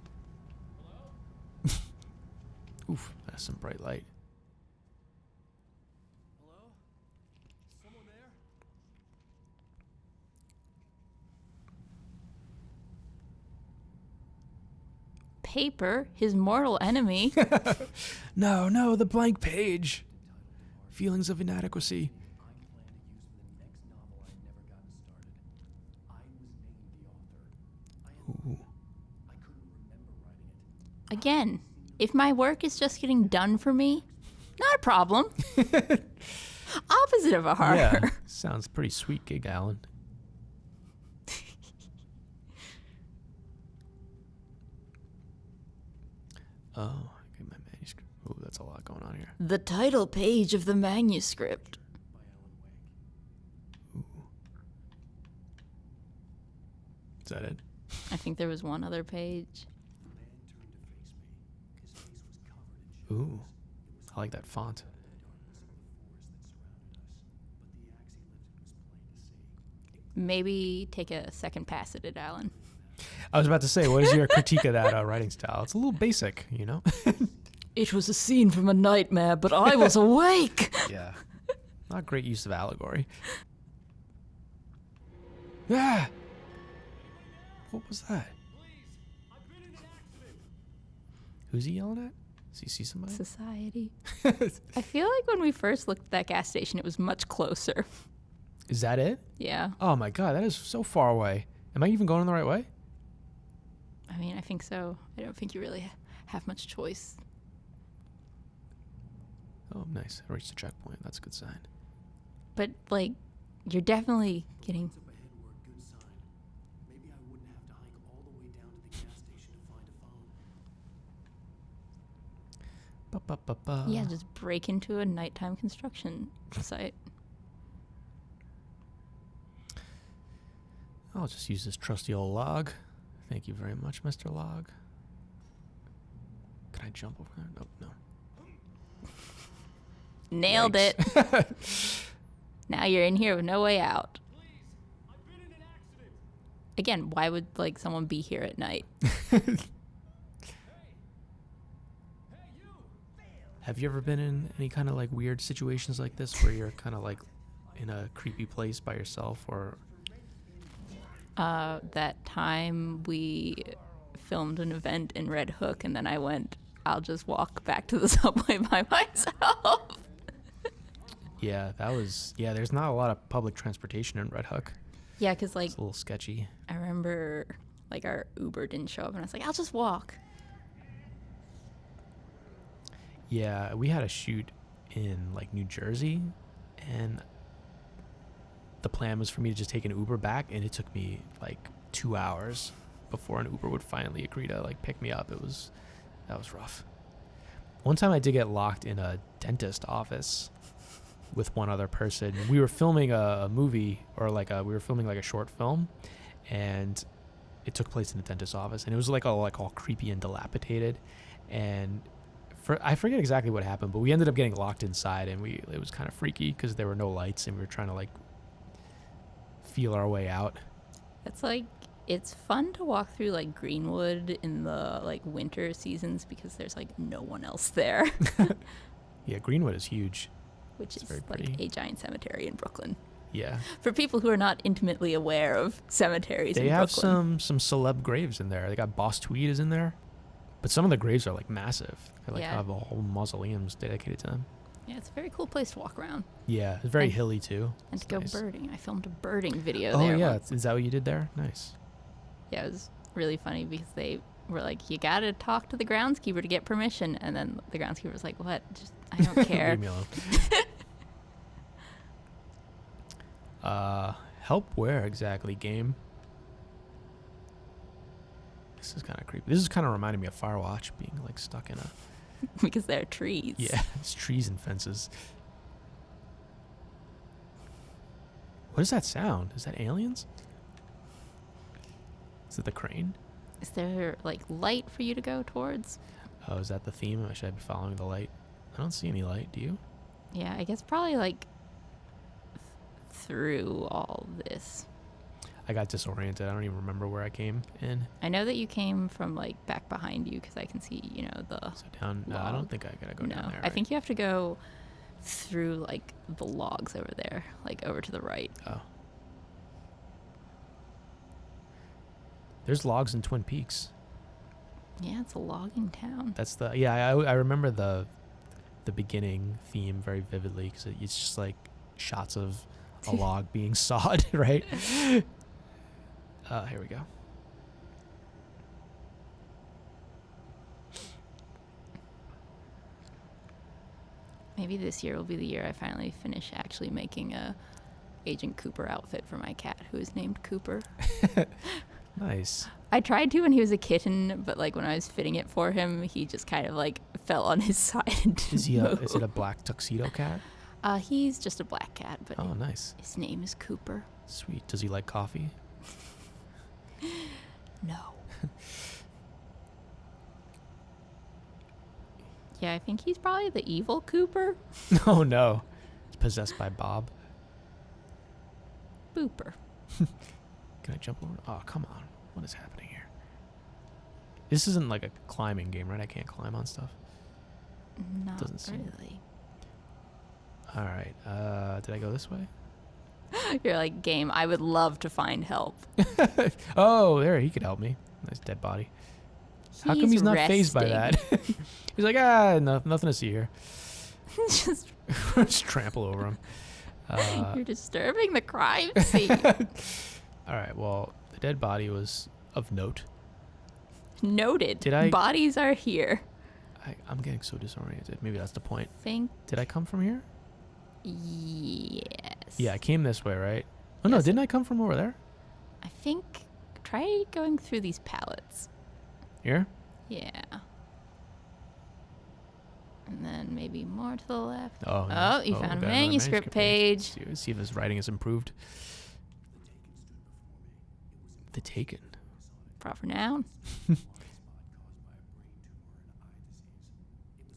Oof, that's some bright light. Hello? Someone there? Paper, his mortal enemy. No, the blank page. Feelings of inadequacy. I plan to use for the next novel I'd never gotten started. I was named the author. I couldn't remember writing it. Again, if my work is just getting done for me, not a problem. Opposite of a horror. Yeah, sounds pretty sweet, gig, Alan. Oh, I get my manuscript. Ooh, that's a lot going on here. The title page of the manuscript. By Alan Wake. Ooh. Is that it? I think there was one other page. The man turned to face me. His face was covered in shadows. Ooh, I like that font. Maybe take a second pass at it, Alan. I was about to say, what is your critique of that writing style? It's a little basic, you know? It was a scene from a nightmare, but I was awake. Yeah. Not great use of allegory. Ah! What was that? Who's he yelling at? Does he see somebody? Society. I feel like when we first looked at that gas station, it was much closer. Is that it? Yeah. Oh my god, that is so far away. Am I even going the right way? I mean, I think so. I don't think you really have much choice. Oh, nice. I reached the checkpoint. That's a good sign. But, like, you're definitely getting... Up ahead were a good sign. Maybe I wouldn't have to hike all the way down to the gas station to find a phone. Ba-ba-ba-ba. Yeah, just break into a nighttime construction site. I'll just use this trusty old log. Thank you very much, Mr. Log. Can I jump over there? Nope, no. Nailed it. Now you're in here with no way out. Again, why would like someone be here at night? Have you ever been in any kind of like weird situations like this where you're kind of like in a creepy place by yourself or... That time we filmed an event in Red Hook and then I went, I'll just walk back to the subway by myself. Yeah, that was... Yeah, there's not a lot of public transportation in Red Hook. Yeah, because like... It's a little sketchy. I remember like our Uber didn't show up and I was like, I'll just walk. Yeah, we had a shoot in like New Jersey and the plan was for me to just take an Uber back and it took me like 2 hours before an Uber would finally agree to like pick me up. That was rough. One time I did get locked in a dentist office with one other person. We were filming a movie or like we were filming like a short film and it took place in the dentist's office and it was like all creepy and dilapidated and I forget exactly what happened, but we ended up getting locked inside and it was kind of freaky because there were no lights and we were trying to like feel our way out. It's like, it's fun to walk through like Greenwood in the like winter seasons because there's like no one else there. Yeah, Greenwood is huge. Which is very like pretty. a giant cemetery in Brooklyn. Yeah. For people who are not intimately aware of cemeteries in They have Brooklyn. some celeb graves in there. They got Boss Tweed is in there. But some of the graves are like massive. They like Yeah. have a whole mausoleums dedicated to them. Yeah, it's a very cool place to walk around. Yeah, it's very And- hilly too. And It's to go nice. birding. I filmed a birding video Oh there yeah, once. is that what you did there? Nice. Yeah, it was really funny because they were like, you gotta talk to the groundskeeper to get permission. And then the groundskeeper was like, what? Just, I don't care. Leave me alone. Help where exactly, game? This is kind of creepy. This is kind of reminding me of Firewatch, being like stuck in a... Because there are trees. Yeah, it's trees and fences. What is that sound? Is that aliens? Is it the crane? Is there like light for you to go towards? Oh, is that the theme? Should I be following the light? I don't see any light. Do you? Yeah, I guess probably like through all this. I got disoriented. I don't even remember where I came in. I know that you came from like back behind you because I can see, you know, the... So down... No, I log. don't think I gotta go down there. I think you have to go through like the logs over there, like over to the right. Oh. There's logs in Twin Peaks. Yeah, it's a logging town. That's the... Yeah, I remember the beginning theme very vividly because it's just like shots of a log being sawed, right? Here we go. Maybe this year will be the year I finally finish actually making a Agent Cooper outfit for my cat, who is named Cooper. Nice. I tried to when he was a kitten, but like when I was fitting it for him, he just kind of like fell on his side and didn't Is it move. a black tuxedo cat? He's just a black cat, but Oh, nice. his name is Cooper. Sweet. Does he like coffee? No. Yeah, I think he's probably the evil Cooper. Oh, no. It's possessed by Bob. Booper. Can I jump over? Oh, come on. What is happening here? This isn't like a climbing game, right? I can't climb on stuff. Not Doesn't seem- really. All right. Did I go this way? You're like, game, I would love to find help. Oh, there. He could help me. Nice dead body. How come he's not fazed by that? He's like, nothing to see here. Just Just trample over him. you're disturbing the crime scene. All right, well, the dead body was of note. Noted. Did I- Bodies are here. I'm getting so disoriented. Maybe that's the point. Think Did I come from here? yes. Yeah, I came this way, right? Oh, no, Yes. didn't I come from over there? I think try going through these pallets. Here? Yeah. And then maybe more to the left. Oh, Oh, you we found a got another manuscript page. See if his writing has improved. The Taken. Proper noun.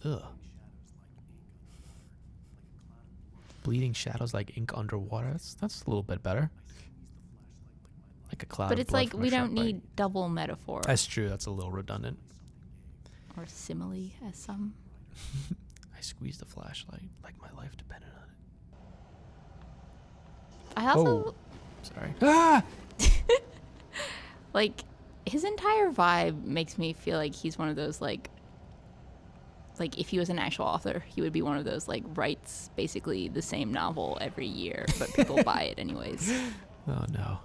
Ugh. Bleeding shadows like ink underwater. That's a little bit better. Like a cloud But of it's blood like from a we sharp don't bite. need double metaphor That's true. That's a little redundant. or simile as some. I squeezed the flashlight like my life depended on it. I also Sorry. Ah! like his entire vibe makes me feel like he's one of those like if he was an actual author, he would be one of those like writes basically the same novel every year, but people buy it anyways. Oh no.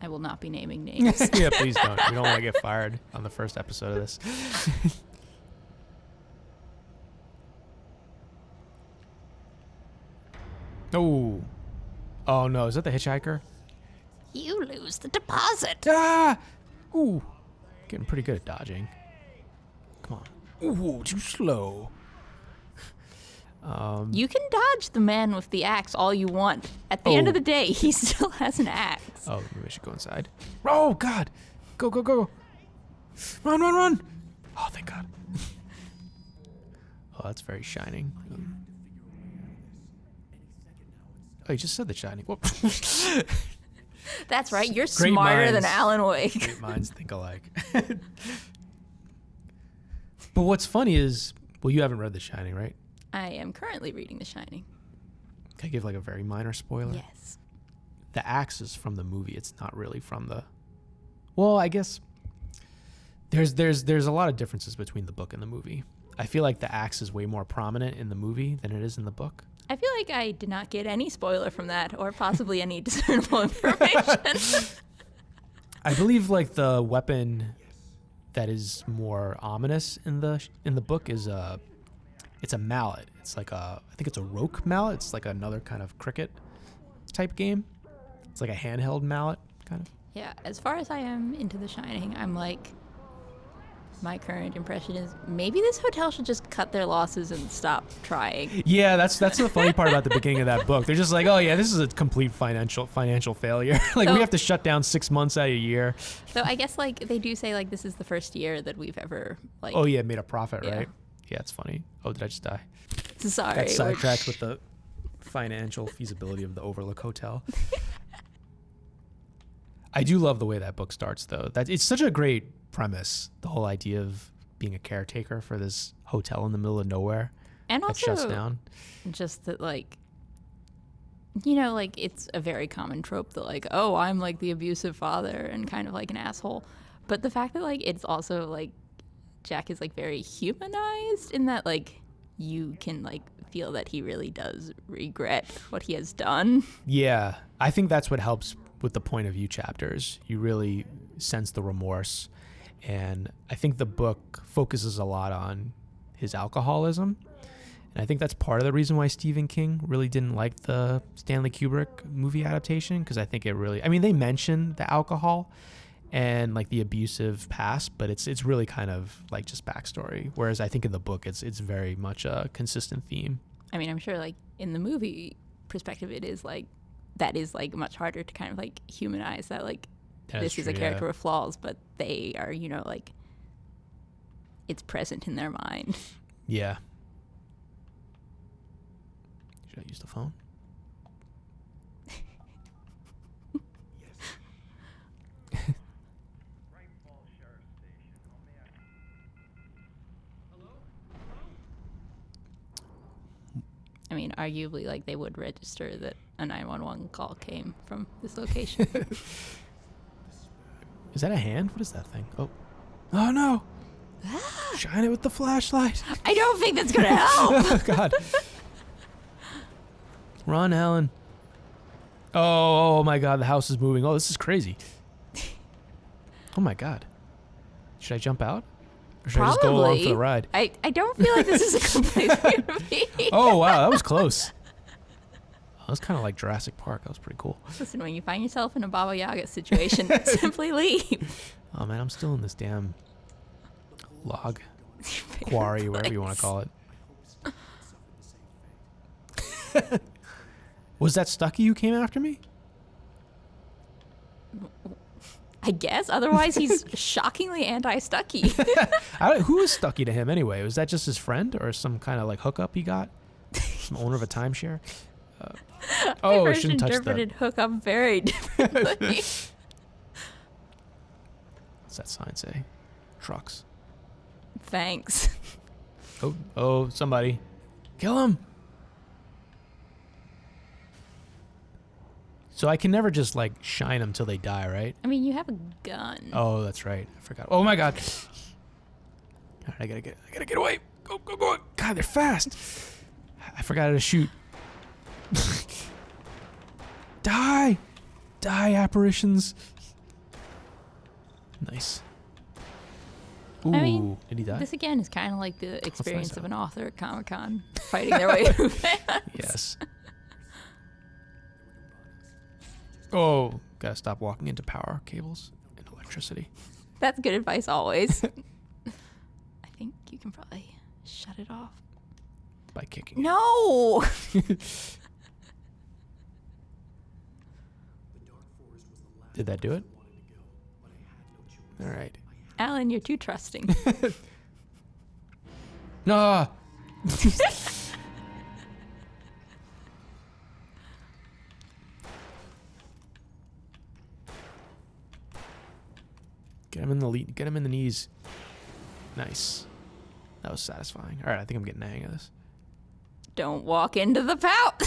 I will not be naming names. Yeah, please don't. We don't want to get fired on the first episode of this. Oh. Oh no, is that the hitchhiker? You lose the deposit. Ah! Ooh. Getting pretty good at dodging. Come on. Ooh, too slow. You can dodge the man with the axe all you want. At the end Oh. of the day, he still has an axe. Oh, maybe I should go inside. Oh, God. Go, go, go. Run, run, run. Oh, thank God. Oh, that's very shining. Oh, you just said the shining. Whoop. That's right. You're Great smarter than minds. Alan Wake. Great minds think alike. But what's funny is, well, you haven't read The Shining, right? I am currently reading The Shining. Can I give like a very minor spoiler? Yes. The axe is from the movie. It's not really from the. Well, I guess there's a lot of differences between the book and the movie. I feel like the axe is way more prominent in the movie than it is in the book. I feel like I did not get any spoiler from that, or possibly any discernible information. I believe like the weapon that is more ominous in the book is it's a mallet. It's like I think it's a roque mallet. It's like another kind of cricket type game. It's like a handheld mallet kind of. Yeah, as far as I am into The Shining, I'm like, my current impression is maybe this hotel should just cut their losses and stop trying. Yeah, that's the funny part about the beginning of that book. They're just like, oh yeah, this is a complete financial failure. Like So- we have to shut down 6 months out of a year. So I guess like they do say like this is the first year that we've ever like. Oh yeah, made a profit, Yeah. right? Yeah, it's funny. Oh, did I just die? Sorry. Got we're- sidetracked with the financial feasibility of the Overlook Hotel. I do love the way that book starts, though. That it's such a great premise. The whole idea of being a caretaker for this hotel in the middle of nowhere And that shuts also down. just that like, you know, like it's a very common trope that like, oh, I'm like the abusive father and kind of like an asshole. But the fact that like it's also like Jack is like very humanized in that like you can like feel that he really does regret what he has done. Yeah, I think that's what helps with the point of view chapters. You really sense the remorse. And I think the book focuses a lot on his alcoholism. And I think that's part of the reason why Stephen King really didn't like the Stanley Kubrick movie adaptation, because I think it really, I mean, they mention the alcohol and like the abusive past, but it's really kind of like just backstory. Whereas I think in the book, it's very much a consistent theme. I mean, I'm sure like in the movie perspective, it is like that is like much harder to kind of like humanize that like That this is true, a character yeah. with flaws, but they are, you know, like it's present in their mind. Yeah. Should I use the phone? Great Falls Sheriff's Station. How may I? I mean, arguably, like they would register that a 911 call came from this location. Is that a hand? What is that thing? Oh, Oh no! Shine it with the flashlight. I don't think that's gonna help. Oh God! Run, Alan. Oh my God! The house is moving. Oh, this is crazy. Oh my God! Should I jump out? Or should I just go along for the ride? I don't feel like this is a good place for you to be. Oh wow, that was close. That was kind of like Jurassic Park. That was pretty cool. Listen, when you find yourself in a Baba Yaga situation, simply leave. Oh man, I'm still in this damn log quarry, whatever you want to call it. Was that Stucky who came after me? I guess. Otherwise, he's shockingly anti-Stucky. Who is Stucky to him anyway? Was that just his friend or some kind of like hookup he got? Some owner of a timeshare? I shouldn't touch that. Interpreted hookup very differently. What's that sign say? Trucks. Thanks. Oh, somebody. Kill him. So I can never just like shine them till they die, right? I mean, you have a gun. Oh, that's right. I forgot. Oh my God. All right, I gotta get away. Go. God, they're fast. I forgot how to shoot. Die, apparitions. Nice. Ooh, I mean, did he die? This again is kind of like the experience nice of an author at Comic-Con fighting their way through fans. Yes. Oh, gotta stop walking into power cables and electricity. That's good advice always. I think you can probably shut it off. By kicking. No! Did that do it? All right. Alan, you're too trusting. No. Get him in the lead. Get him in the knees. Nice. That was satisfying. All right, I think I'm getting the hang of this. Don't walk into the pout.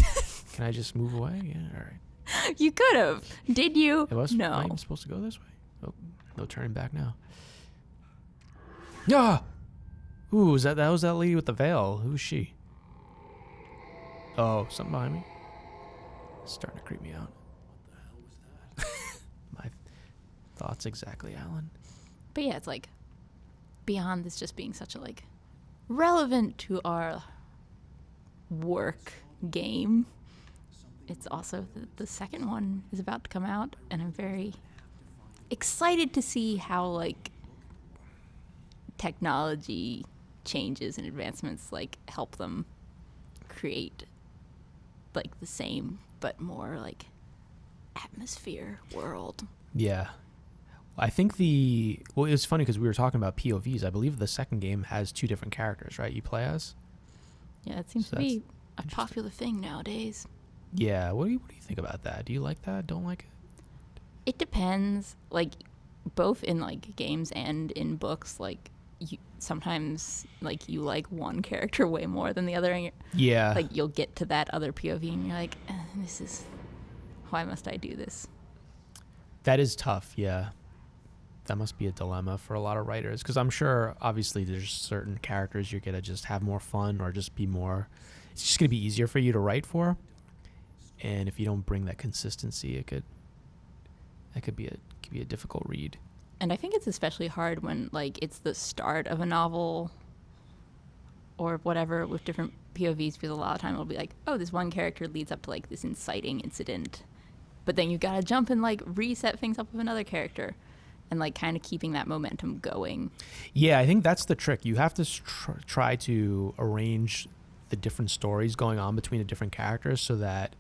Can I just move away? Yeah. All right. You could have. Did you? It was. No. Am I even supposed to go this way? Oh, no turning back now. Ah! Ooh, that was that lady with the veil. Who's she? Oh, something behind me. It's starting to creep me out. What the hell was that? My thoughts exactly, Alan. But yeah, it's like beyond this just being such a like relevant to our work game. It's also the second one is about to come out, and I'm very excited to see how like technology changes and advancements like help them create like the same but more like atmosphere world. Yeah. I think it was funny because we were talking about POVs. I believe the second game has 2 different characters, right? You play as? Yeah, it seems So to be a interesting. popular thing nowadays. Yeah. What do you think about that? Do you like that? Don't like it? It depends, like both in like games and in books, like you sometimes like you like one character way more than the other, and Yeah. like you'll get to that other POV and you're like, this is, why must I do this? That is tough, yeah. That must be a dilemma for a lot of writers, because I'm sure obviously there's certain characters you're going to just have more fun or just be more, it's just going to be easier for you to write for. And if you don't bring that consistency, that could be a difficult read. And I think it's especially hard when like it's the start of a novel or whatever with different POVs, because a lot of time it'll be like, oh, this one character leads up to like this inciting incident, but then you gotta jump and like reset things up with another character and like kind of keeping that momentum going. Yeah, I think that's the trick. You have to try to arrange the different stories going on between the different characters so that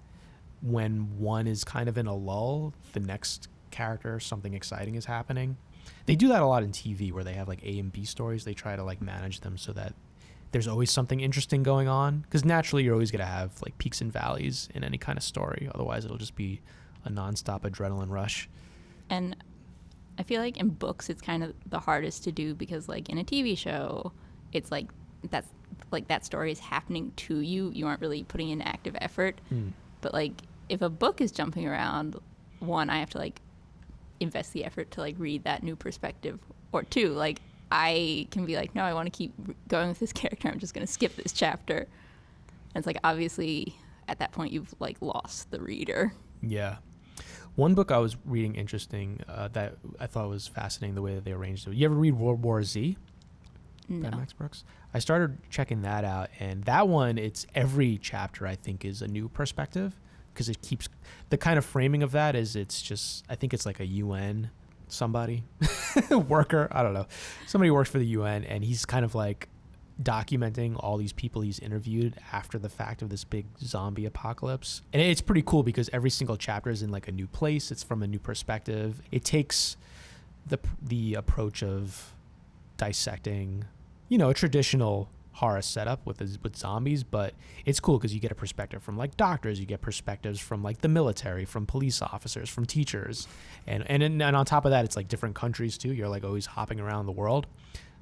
when one is kind of in a lull, the next character, something exciting is happening. They do that a lot in TV where they have like A and B stories. They try to like manage them so that there's always something interesting going on, because naturally you're always going to have like peaks and valleys in any kind of story. Otherwise it'll just be a nonstop adrenaline rush. And I feel like in books it's kind of the hardest to do, because like in a TV show it's like that's like that story is happening to you. You aren't really putting in active effort. But like if a book is jumping around, one, I have to like invest the effort to like read that new perspective, or two, like I can be like, no, I want to keep going with this character. I'm just going to skip this chapter. And it's like, obviously, at that point, you've like lost the reader. Yeah. One book I was reading interesting that I thought was fascinating the way that they arranged it. You ever read World War Z? No. By Max Brooks? I started checking that out, and that one, it's every chapter I think is a new perspective, because it keeps the kind of framing of that is it's just, I think it's like a UN somebody worker, I don't know, somebody who works for the UN, and he's kind of like documenting all these people he's interviewed after the fact of this big zombie apocalypse. And it's pretty cool because every single chapter is in like a new place, it's from a new perspective. It takes the approach of dissecting, you know, a traditional horror setup with zombies, but it's cool because you get a perspective from like doctors, you get perspectives from like the military, from police officers, from teachers, and on top of that, it's like different countries too. You're like always hopping around the world.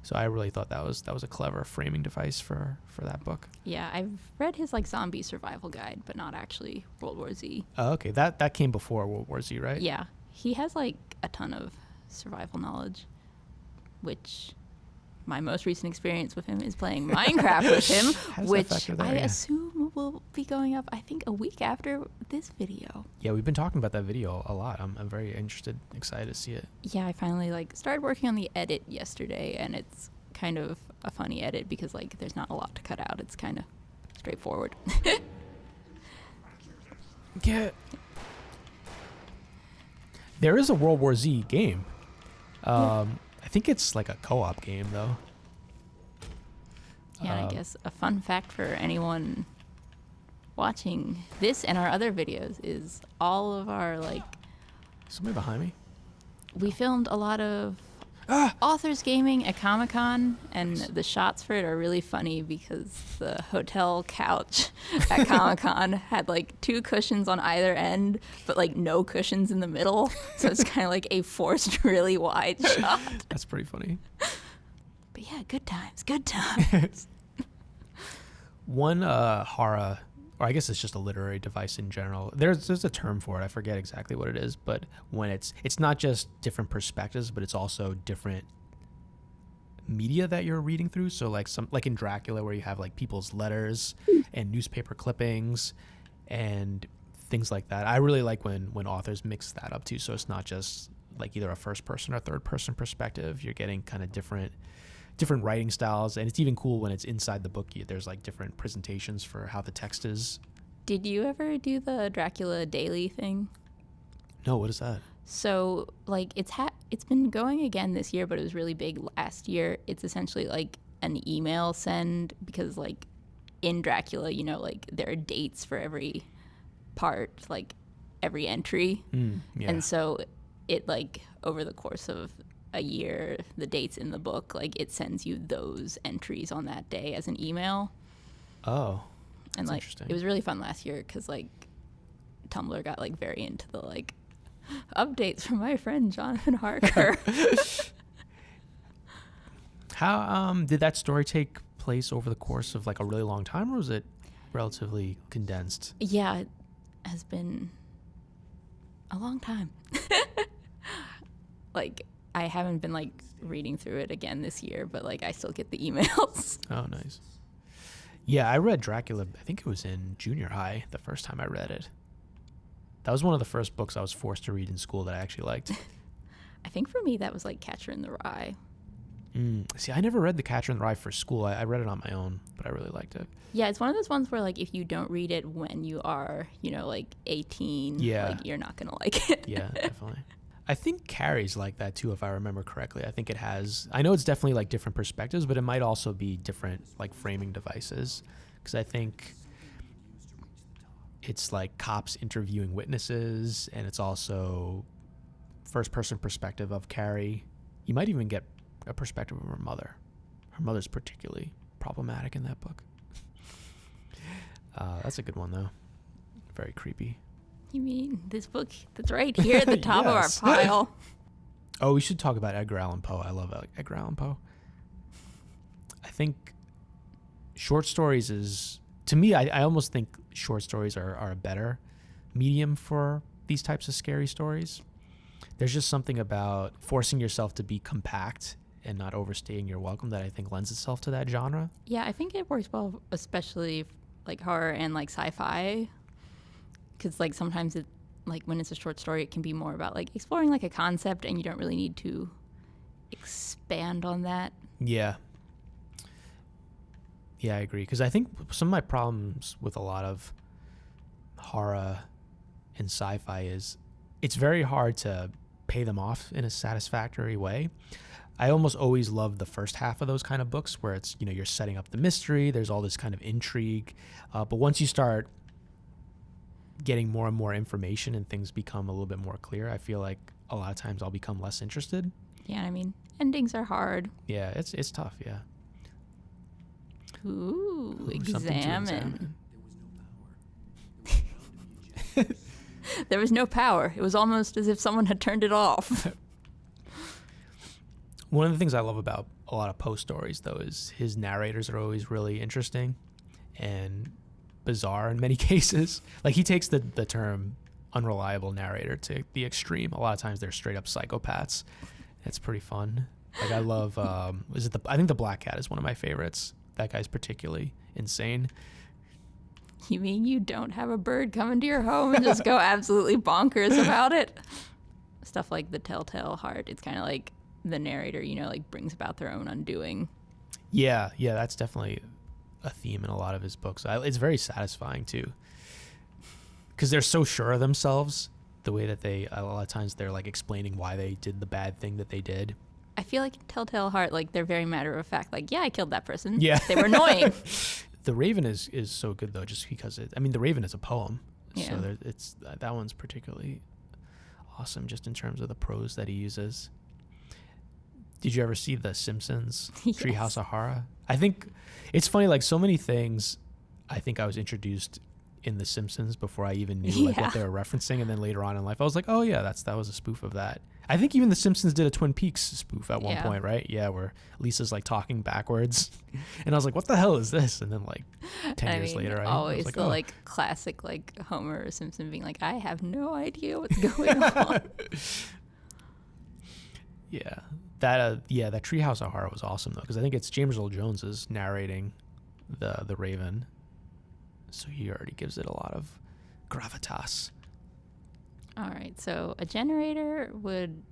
So I really thought that was a clever framing device for that book. Yeah, I've read his like zombie survival guide, but not actually World War Z. Oh, okay, that came before World War Z, right? Yeah, he has like a ton of survival knowledge, which my most recent experience with him is playing Minecraft with him, which I assume will be going up, I think, a week after this video. Yeah, we've been talking about that video a lot. I'm very interested, excited to see it. Yeah, I finally like started working on the edit yesterday, and it's kind of a funny edit because like there's not a lot to cut out. It's kind of straightforward. Yeah. There is a World War Z game. I think it's like a co-op game though. Yeah, I guess a fun fact for anyone watching this and our other videos is all of our like, Somebody behind me? we filmed a lot of authors gaming at Comic-Con, and the shots for it are really funny because the hotel couch at Comic-Con had like 2 cushions on either end, but like no cushions in the middle. So it's kind of like a forced really wide shot. That's pretty funny. But yeah, good times, good times. One horror, or I guess it's just a literary device in general. There's a term for it. I forget exactly what it is, but when it's not just different perspectives, but it's also different media that you're reading through. So like in Dracula, where you have like people's letters and newspaper clippings and things like that. I really like when authors mix that up too. So it's not just like either a first person or third person perspective. You're getting kind of different writing styles, and it's even cool when it's inside the book. There's like different presentations for how the text is. Did you ever do the Dracula daily thing? No, what is that? So like it's been going again this year, but it was really big last year. It's essentially like an email send, because like in Dracula, you know, like there are dates for every part, like every entry. Yeah. And so it like over the course of a year, the dates in the book, like it sends you those entries on that day as an email. Oh, and that's like interesting. it was really fun last year because like Tumblr got like very into the like updates from my friend Jonathan Harker. How did that story take place over the course of like a really long time, or was it relatively condensed? Yeah, it has been a long time. Like I haven't been like reading through it again this year, but like I still get the emails. Oh, nice. Yeah, I read Dracula, I think it was in junior high the first time I read it. That was one of the first books I was forced to read in school that I actually liked. I think for me that was like Catcher in the Rye. See, I never read The Catcher in the Rye for school. I read it on my own, but I really liked it. Yeah, it's one of those ones where like if you don't read it when you are, you know, like 18, like you're not gonna like it. Yeah, definitely. I think Carrie's like that too, if I remember correctly. I think it has, I know it's definitely like different perspectives, but it might also be different like framing devices, because I think it's like cops interviewing witnesses, and it's also first person perspective of Carrie. You might even get a perspective of her mother. Her mother's particularly problematic in that book. That's a good one though. Very creepy. You mean this book that's right here at the top of our pile? Oh, we should talk about Edgar Allan Poe. I love Edgar Allan Poe. I think short stories is, to me, I almost think short stories are a better medium for these types of scary stories. There's just something about forcing yourself to be compact and not overstaying your welcome that I think lends itself to that genre. Yeah, I think it works well, especially like horror and like sci-fi, because like sometimes it, like when it's a short story, it can be more about like exploring like a concept, and you don't really need to expand on that. Yeah. Yeah, I agree. Because I think some of my problems with a lot of horror and sci-fi is it's very hard to pay them off in a satisfactory way. I almost always love the first half of those kind of books where it's, you know, you're setting up the mystery, there's all this kind of intrigue. But once you start getting more and more information and things become a little bit more clear, I feel like a lot of times I'll become less interested. Yeah, I mean, endings are hard. Yeah, it's tough, yeah. Ooh, Something to examine. There was no power. There was no power. It was almost as if someone had turned it off. One of the things I love about a lot of Poe stories, though, is his narrators are always really interesting and bizarre in many cases. Like, he takes the term unreliable narrator to the extreme. A lot of times they're straight up psychopaths. It's pretty fun. Like, I love, I think the Black Cat is one of my favorites. That guy's particularly insane. You mean you don't have a bird come into your home and just go absolutely bonkers about it? Stuff like the Telltale Heart, it's kind of like the narrator, you know, like brings about their own undoing. Yeah, that's definitely a theme in a lot of his books. It's very satisfying, too. Because they're so sure of themselves, the way that a lot of times they're like explaining why they did the bad thing that they did. I feel like Telltale Heart, like they're very matter of fact. Like, yeah, I killed that person. Yeah. They were annoying. The Raven is so good, though, just because the Raven is a poem. Yeah. So that one's particularly awesome just in terms of the prose that he uses. Did you ever see The Simpsons Yes. Treehouse of Horror? I think it's funny, like so many things I think I was introduced in The Simpsons before I even knew like what they were referencing, and then later on in life I was like, oh yeah, that was a spoof of that. I think even The Simpsons did a Twin Peaks spoof at one point, right? Yeah, where Lisa's like talking backwards, and I was like, what the hell is this? And then like 10 years later, I always was like, the like classic like Homer or Simpson being like, I have no idea what's going on. Yeah, that Treehouse of Horror was awesome though, because I think it's James Earl Jones is narrating the Raven, so he already gives it a lot of gravitas. All right, so a generator would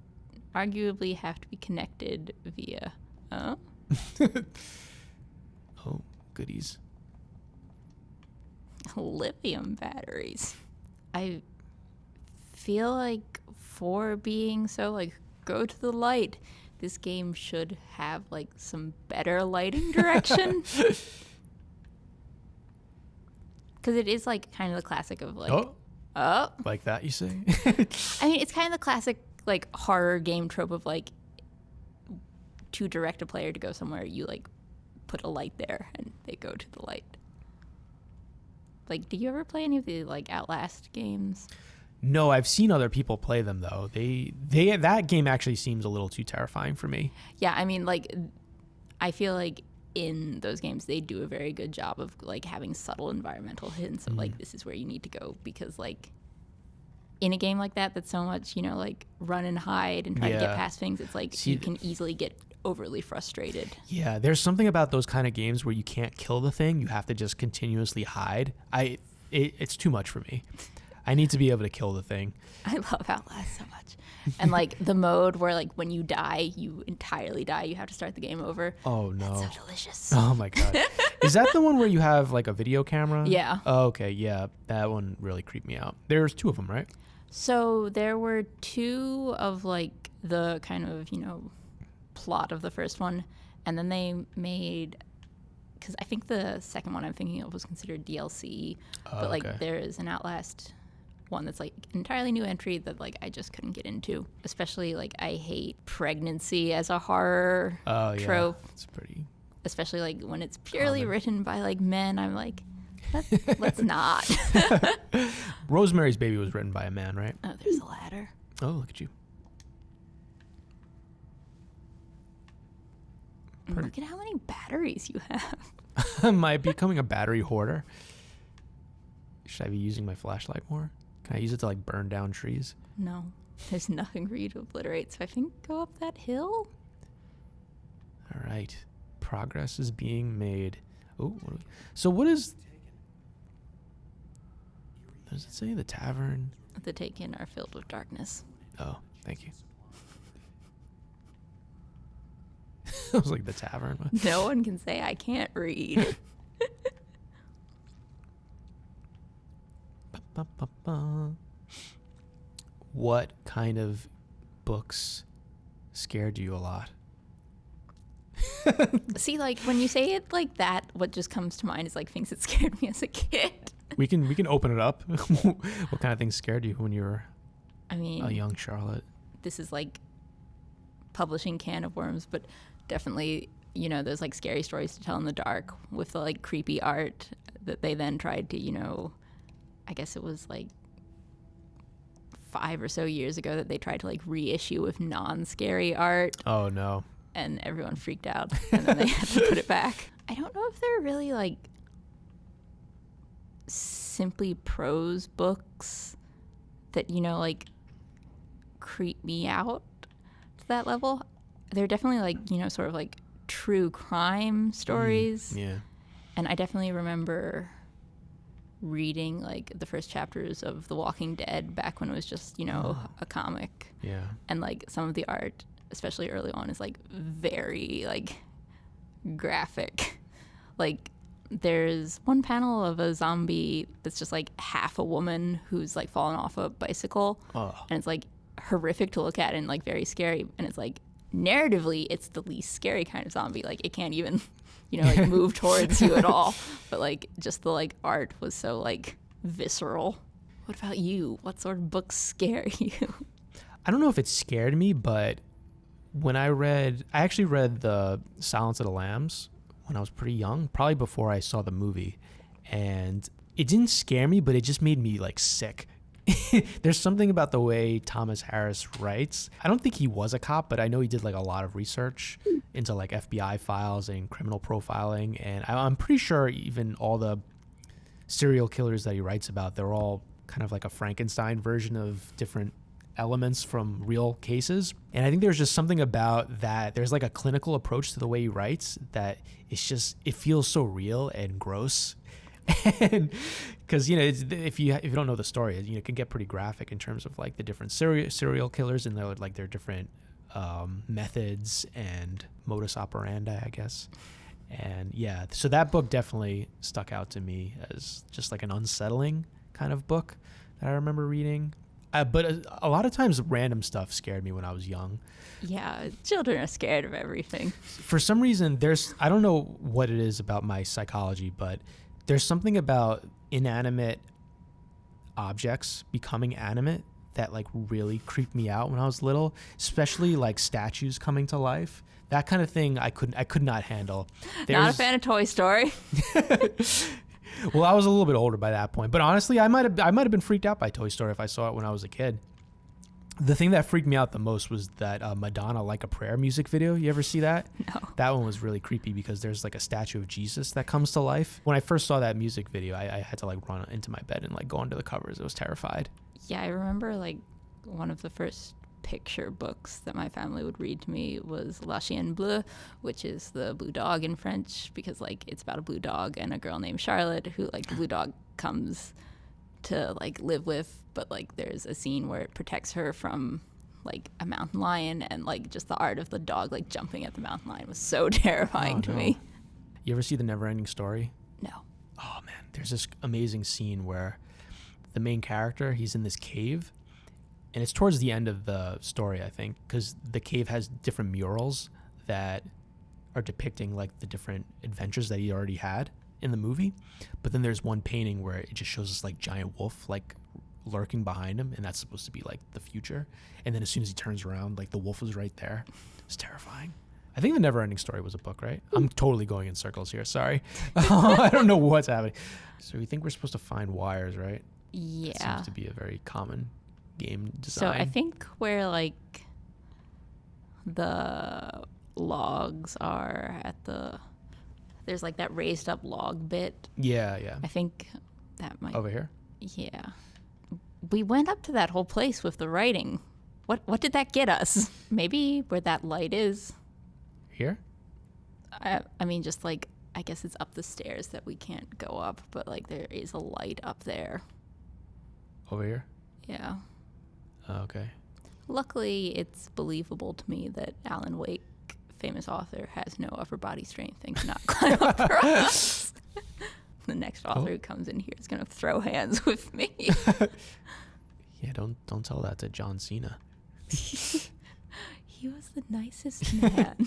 arguably have to be connected via Oh, goodies. lithium batteries. I feel like for being so like go to the light, this game should have like some better lighting direction. Because it is like kind of the classic of like, oh, like that, you say? I mean, it's kind of the classic like horror game trope of like to direct a player to go somewhere, you like put a light there and they go to the light. Like, do you ever play any of the like Outlast games? No, I've seen other people play them though. That game actually seems a little too terrifying for me. Yeah, I mean, like, I feel like in those games they do a very good job of like having subtle environmental hints of like this is where you need to go, because like in a game like that that's so much, you know, like run and hide and try to get past things, it's like you can easily get overly frustrated. Yeah, there's something about those kind of games where you can't kill the thing, you have to just continuously hide. It's too much for me. I need to be able to kill the thing. I love Outlast so much. And like the mode where like when you die, you entirely die, you have to start the game over. Oh no. That's so delicious. Oh my god. Is that the one where you have like a video camera? Yeah. Oh, okay, yeah. That one really creeped me out. There's two of them, right? So there were two of like the kind of, you know, plot of the first one, and then they made, because I think the second one I'm thinking of was considered DLC, but like there is an Outlast one that's like entirely new entry that like I just couldn't get into, especially like I hate pregnancy as a horror trope. It's pretty, especially like when it's purely written by like men. I'm like, let's not. Rosemary's Baby was written by a man, right? Oh, there's a ladder. Oh, look at you. Look at how many batteries you have. Am I becoming a battery hoarder? Should I be using my flashlight more? Can I use it to like burn down trees? No, there's nothing for you to obliterate, so I think go up that hill. right. Progress is being made. Oh, so what is... Does it say the tavern? The Taken are filled with darkness. Oh, thank you. I was like, the tavern. No one can say I can't read. Ba-ba-ba-ba. What kind of books scared you a lot? See, like, when you say it like that, what just comes to mind is like things that scared me as a kid. We can open it up. What kind of things scared you when you were I mean, a young Charlotte? this is like publishing can of worms, but definitely, you know, those like scary stories to tell in the dark with the like creepy art that they then tried to, you know, I guess it was like 5 or so years ago that they tried to like reissue with non-scary art, Oh no. and everyone freaked out, and then they had to put it back. I don't know if they're really like simply prose books that, you know, like creep me out to that level. They're definitely like, you know, sort of like true crime stories. Yeah. And I definitely remember reading like the first chapters of The Walking Dead back when it was just, you know, a comic. Yeah. And like some of the art, especially early on, is like very like graphic. Like there's one panel of a zombie that's just like half a woman who's like fallen off a bicycle. Oh. And it's like horrific to look at and like very scary. And it's like narratively, it's the least scary kind of zombie. Like it can't even, you know, like move towards you at all. But like just the like art was so like visceral. What about you? What sort of books scare you? I don't know if it scared me, but when I actually read the Silence of the Lambs when I was pretty young, probably before I saw the movie. And it didn't scare me, but it just made me like sick. There's something about the way Thomas Harris writes. I don't think he was a cop, but I know he did like a lot of research into like FBI files and criminal profiling. And I'm pretty sure even all the serial killers that he writes about, they're all kind of like a Frankenstein version of different elements from real cases. And I think there's just something about that. There's like a clinical approach to the way he writes that it feels so real and gross. And because, you know, if you don't know the story, you know, it can get pretty graphic in terms of like the different serial killers and their different methods and modus operandi, I guess. And yeah, so that book definitely stuck out to me as just like an unsettling kind of book that I remember reading. But a lot of times random stuff scared me when I was young. Yeah, children are scared of everything. For some reason, I don't know what it is about my psychology, but there's something about inanimate objects becoming animate that like really creeped me out when I was little, especially like statues coming to life. That kind of thing I could not handle. Not a fan of Toy Story. Well, I was a little bit older by that point, but honestly, I might have been freaked out by Toy Story if I saw it when I was a kid. The thing that freaked me out the most was that Madonna Like a Prayer music video. You ever see that? No. That one was really creepy because there's like a statue of Jesus that comes to life. When I first saw that music video, I had to like run into my bed and like go under the covers. I was terrified. Yeah, I remember like one of the first picture books that my family would read to me was La Chienne Bleue, which is the blue dog in French, because like it's about a blue dog and a girl named Charlotte who like the blue dog comes to like live with, but like there's a scene where it protects her from like a mountain lion, and like just the art of the dog like jumping at the mountain lion was so terrifying to me. You ever see The Never-Ending Story? No. Oh man, there's this amazing scene where the main character, he's in this cave, and it's towards the end of the story, I think, because the cave has different murals that are depicting like the different adventures that he already had in the movie. But then there's one painting where it just shows this like giant wolf like lurking behind him, and that's supposed to be like the future. And then as soon as he turns around, like the wolf was right there. It's terrifying. I think The Never-Ending Story was a book, right? I'm totally going in circles here. Sorry. I don't know what's happening. So we think we're supposed to find wires, right? Yeah. It seems to be a very common game design. So I think where like the logs are there's like that raised up log bit. Yeah. I think that might. Over here? Yeah. We went up to that whole place with the writing. What did that get us? Maybe where that light is. Here? I mean, just like, I guess it's up the stairs that we can't go up, but like there is a light up there. Over here? Yeah. Oh, okay. Luckily, it's believable to me that Alan Wake, famous author, has no upper body strength and cannot climb up rocks. The next author who comes in here is going to throw hands with me. Yeah, don't tell that to John Cena. He was the nicest man.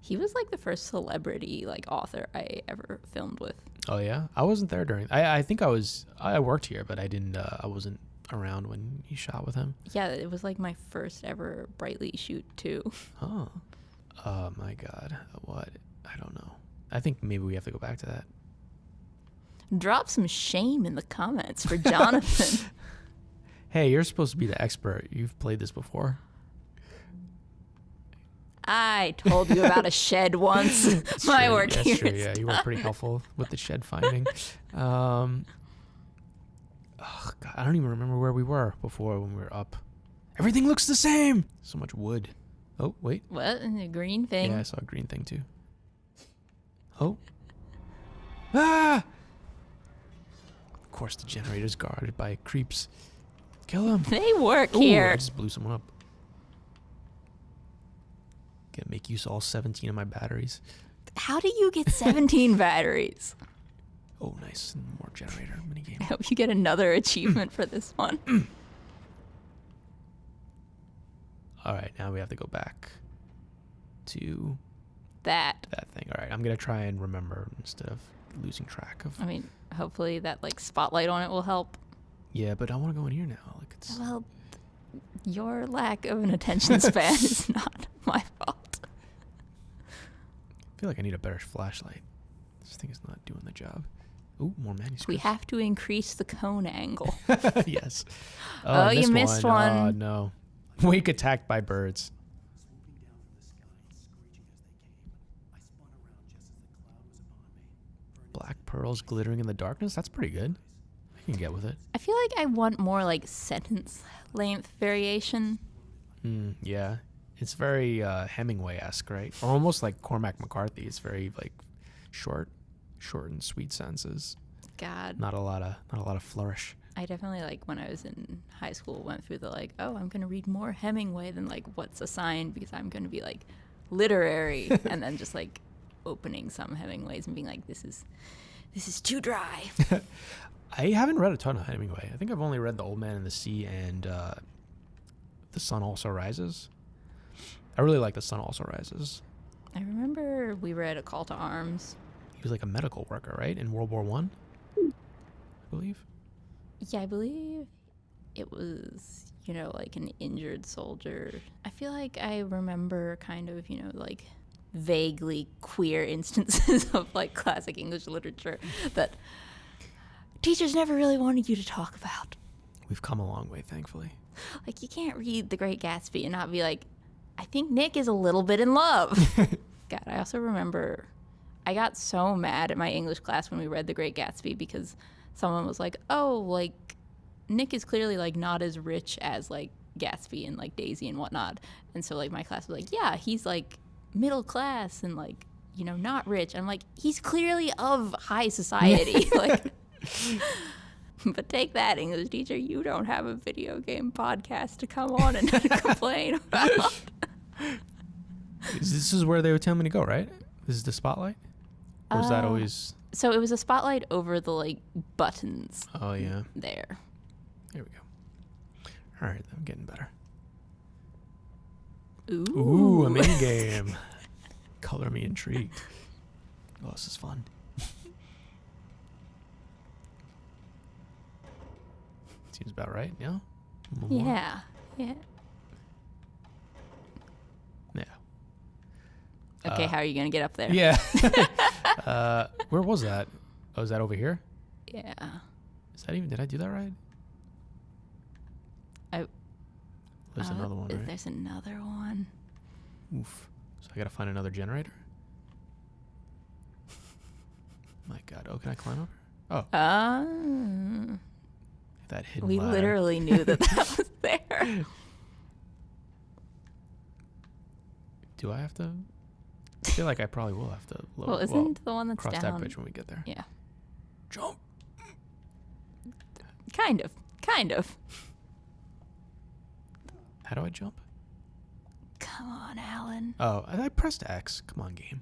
He was like the first celebrity like author I ever filmed with. Oh yeah, I wasn't there during. I think I worked here, but I wasn't around when you shot with him. Yeah, it was like my first ever Brightly shoot too. Oh my God, what? I don't know. I think maybe we have to go back to that. Drop some shame in the comments for Jonathan. Hey, you're supposed to be the expert. You've played this before. I told you about a shed once. My work That's here true. is Yeah, you were pretty helpful with the shed finding. Oh God, I don't even remember where we were before when we were up. Everything looks the same. So much wood. Oh wait. What? The green thing? Yeah, I saw a green thing too. Oh. Ah! Of course, the generator's guarded by creeps. Kill him. They work Ooh, here. I just blew someone up. Gonna make use of all 17 of my batteries. How do you get 17 batteries? Oh, nice. More generator I minigame. hope you get another achievement for this one. All right, now we have to go back to That. that thing. All right, I'm gonna try and remember instead of losing track of. I mean, hopefully that like spotlight on it will help. Yeah, but I want to go in here now. Like it's. Well, your lack of an attention span is not my fault. I feel like I need a better flashlight. This thing is not doing the job. Ooh, more manuscripts. We have to increase the cone angle. Yes. Oh, I you missed Oh one. no. Wake attacked by birds. Swooping down from the sky and screeching as they came, I spun around just as the cloud was upon me. For an Black pearls glittering in the darkness. That's pretty good. I can get with it. I feel like I want more like sentence length variation. Yeah. It's very Hemingway-esque, right? Or almost like Cormac McCarthy. It's very like short and sweet sentences. God. Not a lot of flourish. I definitely like when I was in high school went through the like, oh, I'm going to read more Hemingway than like what's assigned because I'm going to be like literary and then just like opening some Hemingways and being like, this is too dry. I haven't read a ton of Hemingway. I think I've only read The Old Man and the Sea and The Sun Also Rises. I really like The Sun Also Rises. I remember we read A Call to Arms. He was like a medical worker, right? In World War I, I believe. Yeah, I believe it was, you know, like an injured soldier. I feel like I remember kind of, you know, like vaguely queer instances of like classic English literature that teachers never really wanted you to talk about. We've come a long way, thankfully. Like, you can't read The Great Gatsby and not be like, I think Nick is a little bit in love. God, I also remember I got so mad at my English class when we read The Great Gatsby because someone was like, oh, like, Nick is clearly, like, not as rich as, like, Gatsby and, like, Daisy and whatnot. And so, like, my class was like, yeah, he's, like, middle class and, like, you know, not rich. I'm like, he's clearly of high society. Like, but take that, English teacher. You don't have a video game podcast to come on and complain about. This is where they would tell me to go, right? This is the spotlight? Or is that always... So it was a spotlight over the, like, buttons. Oh, yeah. There. There we go. All right, I'm getting better. Ooh. A mini game. Color me intrigued. Oh, this is fun. Seems about right, yeah? A little more? Yeah. Yeah. Yeah. Okay, how are you going to get up there? Yeah. Where was that? Oh, is that over here? Yeah. Is that even... Did I do that right? There's another one, right? There's another one. Oof. So I gotta find another generator? My God. Oh, can I climb over? Oh. That hidden We ladder. literally knew that was there. Do I have to I feel like I probably will have to Well, isn't the one that's cross down? that bridge when we get there. Yeah. Jump. Kind of. Kind of. How do I jump? Come on, Alan. Oh, I pressed X. Come on, game.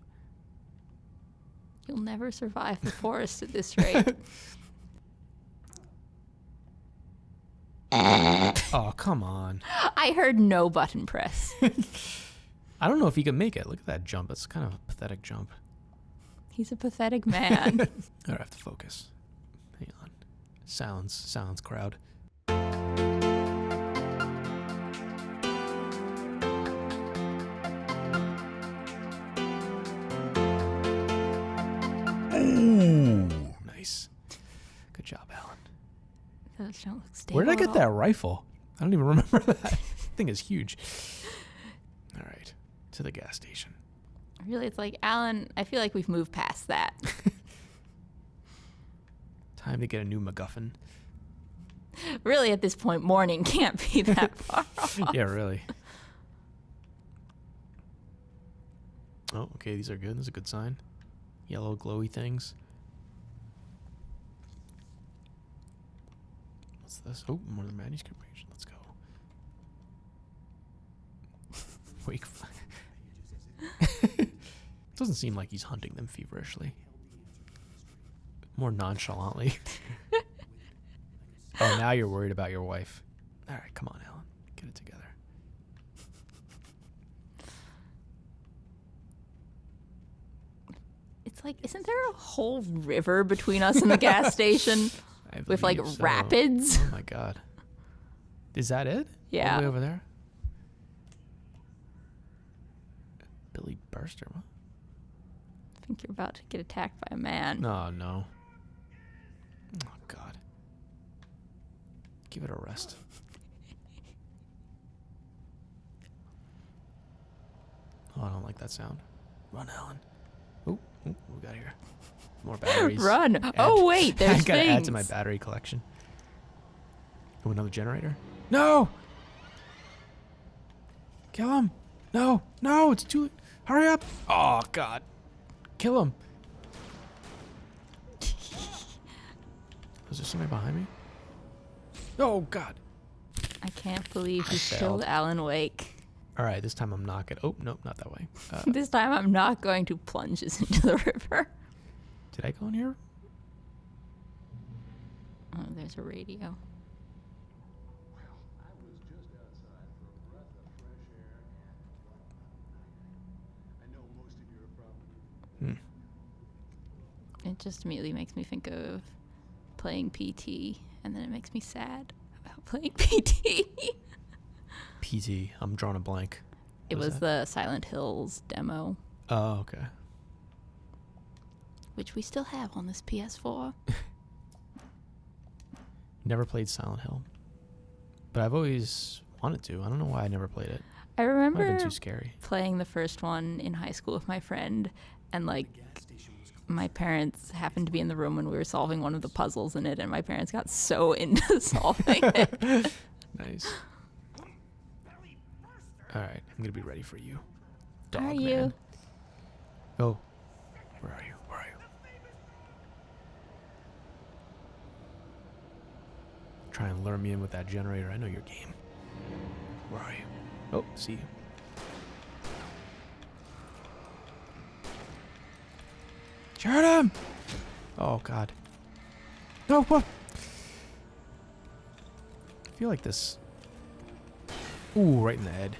You'll never survive the forest at this rate. Oh, come on. I heard no button press. I don't know if he can make it. Look at that jump. That's kind of a pathetic jump. He's a pathetic man. I have to focus. Hang on. Sounds, crowd. Ooh, nice. Good job, Alan. Those don't look stable. Where did I at get all. that rifle? I don't even remember that. Thing is huge. All right, to the gas station. Really, it's like, Alan, I feel like we've moved past that. Time to get a new MacGuffin. Really, at this point, morning can't be that far off. Yeah, really. Oh, okay, these are good. That's a good sign. Yellow glowy things. What's this? Oh, more of the manuscript page. Let's go. Wake. Doesn't seem like he's hunting them feverishly. More nonchalantly. Oh, now you're worried about your wife. All right, come on, Alan. Get it together. It's like, isn't there a whole river between us and the gas station I with like believe so. rapids? Oh my god. Is that it? Yeah. All the way over there? Billy Burster, what? I think you're about to get attacked by a man. No, no. Oh god. Give it a rest. Oh, I don't like that sound. Run, Alan. Oh, we got here. More batteries. Run! Oh wait, there's I gotta things. add to my battery collection. Oh, another generator? No! Kill him! No! No! It's too... Hurry up! Oh, God. Kill him. Is there somebody behind me? Oh, God. I can't believe I you failed. killed Alan Wake. All right, this time I'm not gonna... Oh, nope, not that way. This time I'm not going to plunge us into the river. Did I go in here? Oh, there's a radio. It just immediately makes me think of playing PT, and then it makes me sad about playing PT. PT. I'm drawing a blank. It What is was that? the Silent Hills demo, Oh, okay. which we still have on this PS4. Never played Silent Hill. But I've always wanted to. I don't know why I never played it. I Might have remember been too scary. playing the first one in high school with my friend, and like my parents happened to be in the room when we were solving one of the puzzles in it, and my parents got so into solving it. Nice. All right, I'm gonna be ready for you. Dog Are man. you? Oh, where are you? Where are you? Try and lure me in with that generator. I know your game. Where are you? Oh, see you. Shoot him! Oh God. No, what? I feel like this. Ooh, right in the head.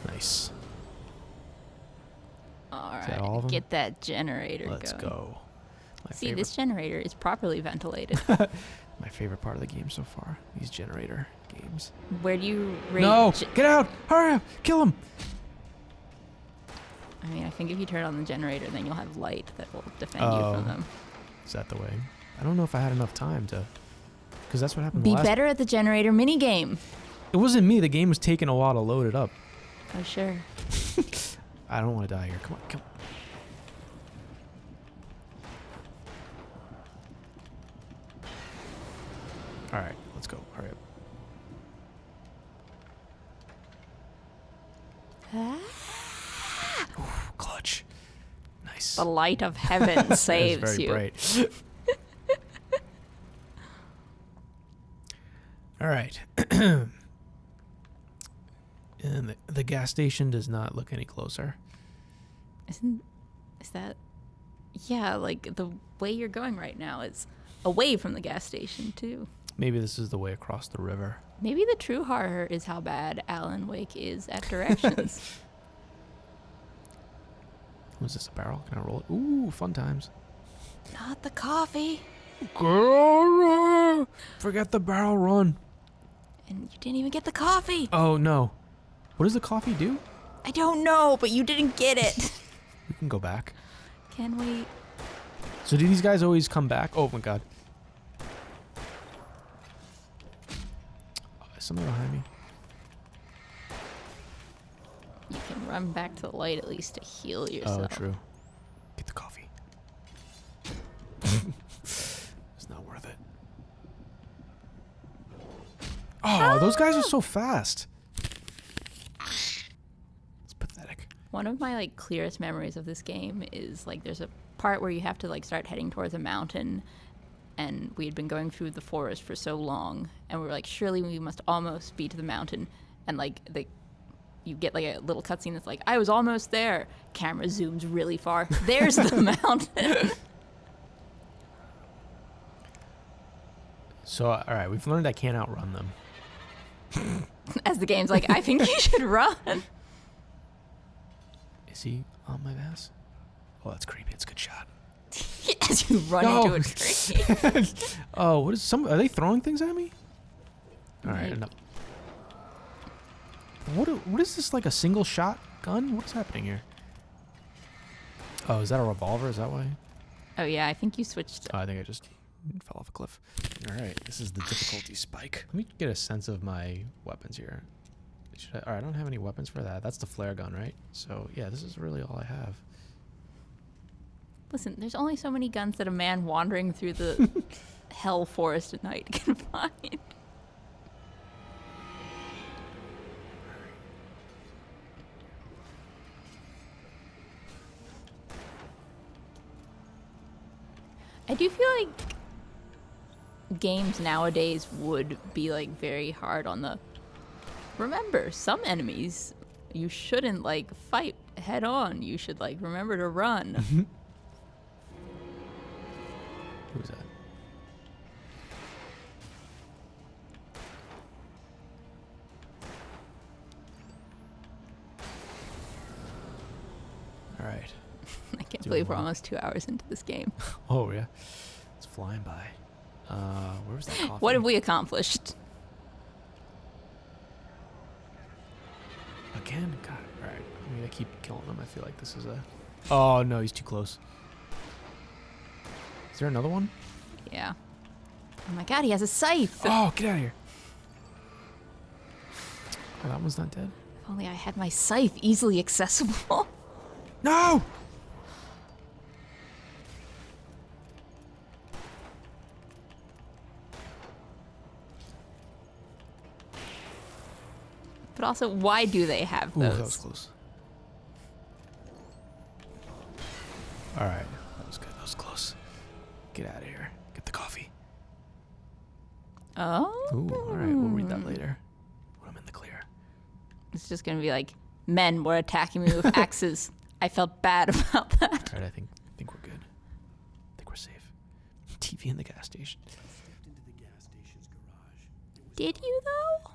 Nice. All Is that all of right, 'em? get that generator Let's going. go. My See, favorite, this generator is properly ventilated. my favorite part of the game so far. These generator games. Where do you rate? No! Get out! Hurry up! Kill him! I mean, I think if you turn on the generator, then you'll have light that will defend you Oh. from them. Is that the way? I don't know if I had enough time to. Because that's what happened Be last. better at the generator minigame. It wasn't me. The game was taking a while to load it up. Oh, sure. I don't want to die here. Come on, come on. All right, let's go. Hurry up. Ooh, clutch. Nice. The light of heaven That was saves very you. bright. All right. And the gas station does not look any closer. Is that? Yeah, like the way you're going right now is away from the gas station too. Maybe this is the way across the river. Maybe the true horror is how bad Alan Wake is at directions. Was this a barrel? Can I roll it? Ooh, fun times. Not the coffee. Forget the barrel run. And you didn't even get the coffee. Oh, no. What does the coffee do? I don't know, but you didn't get it. We can go back. Can we? So do these guys always come back? Oh, my God. Is somebody behind me? You can run back to the light at least to heal yourself. Oh, true. Get the coffee. It's not worth it. Oh, those guys are so fast. It's pathetic. One of my like clearest memories of this game is like there's a part where you have to like start heading towards a mountain, and we had been going through the forest for so long, and we were like, surely we must almost be to the mountain, and like you get like a little cutscene that's like, I was almost there. Camera zooms really far. There's the mountain. So, all right, we've learned I can't outrun them. As the game's like, I think you should run. Is he on my ass? Oh, that's creepy. It's a good shot. As you run into a tree. Oh, what is are they throwing things at me? All right, Maybe. enough. What is this, like a single shot gun? What's happening here? Oh, is that a revolver? Is that why? Oh yeah, I think you switched. Oh, I think I just fell off a cliff. All right, this is the difficulty spike. Let me get a sense of my weapons here. All right, I don't have any weapons for that. That's the flare gun, right? So yeah, this is really all I have. Listen, there's only so many guns that a man wandering through the hell forest at night can find. I do feel like games nowadays would be like very hard on the. Remember, some enemies you shouldn't like fight head on. You should like remember to run. Who's that? All right. I can't Doing believe we're well. almost 2 hours into this game. Oh yeah, it's flying by. Where was that coffee? What have we accomplished? Again? God. All right. I mean, I keep killing him. I feel like this is a. Oh no, he's too close. Is there another one? Yeah. Oh my god, he has a scythe. Oh, get out of here. Oh, that one's not dead. If only I had my scythe easily accessible. No! But also, why do they have Ooh, those? that was close. All right, that was good. That was close. Get out of here. Get the coffee. Oh. Ooh, all right. We'll read that later when I'm in the clear. It's just gonna be like, men were attacking me with axes. I felt bad about that. All right, I think we're good. I think we're safe. TV in the gas station. Stepped into the gas station's garage. It was Did you though?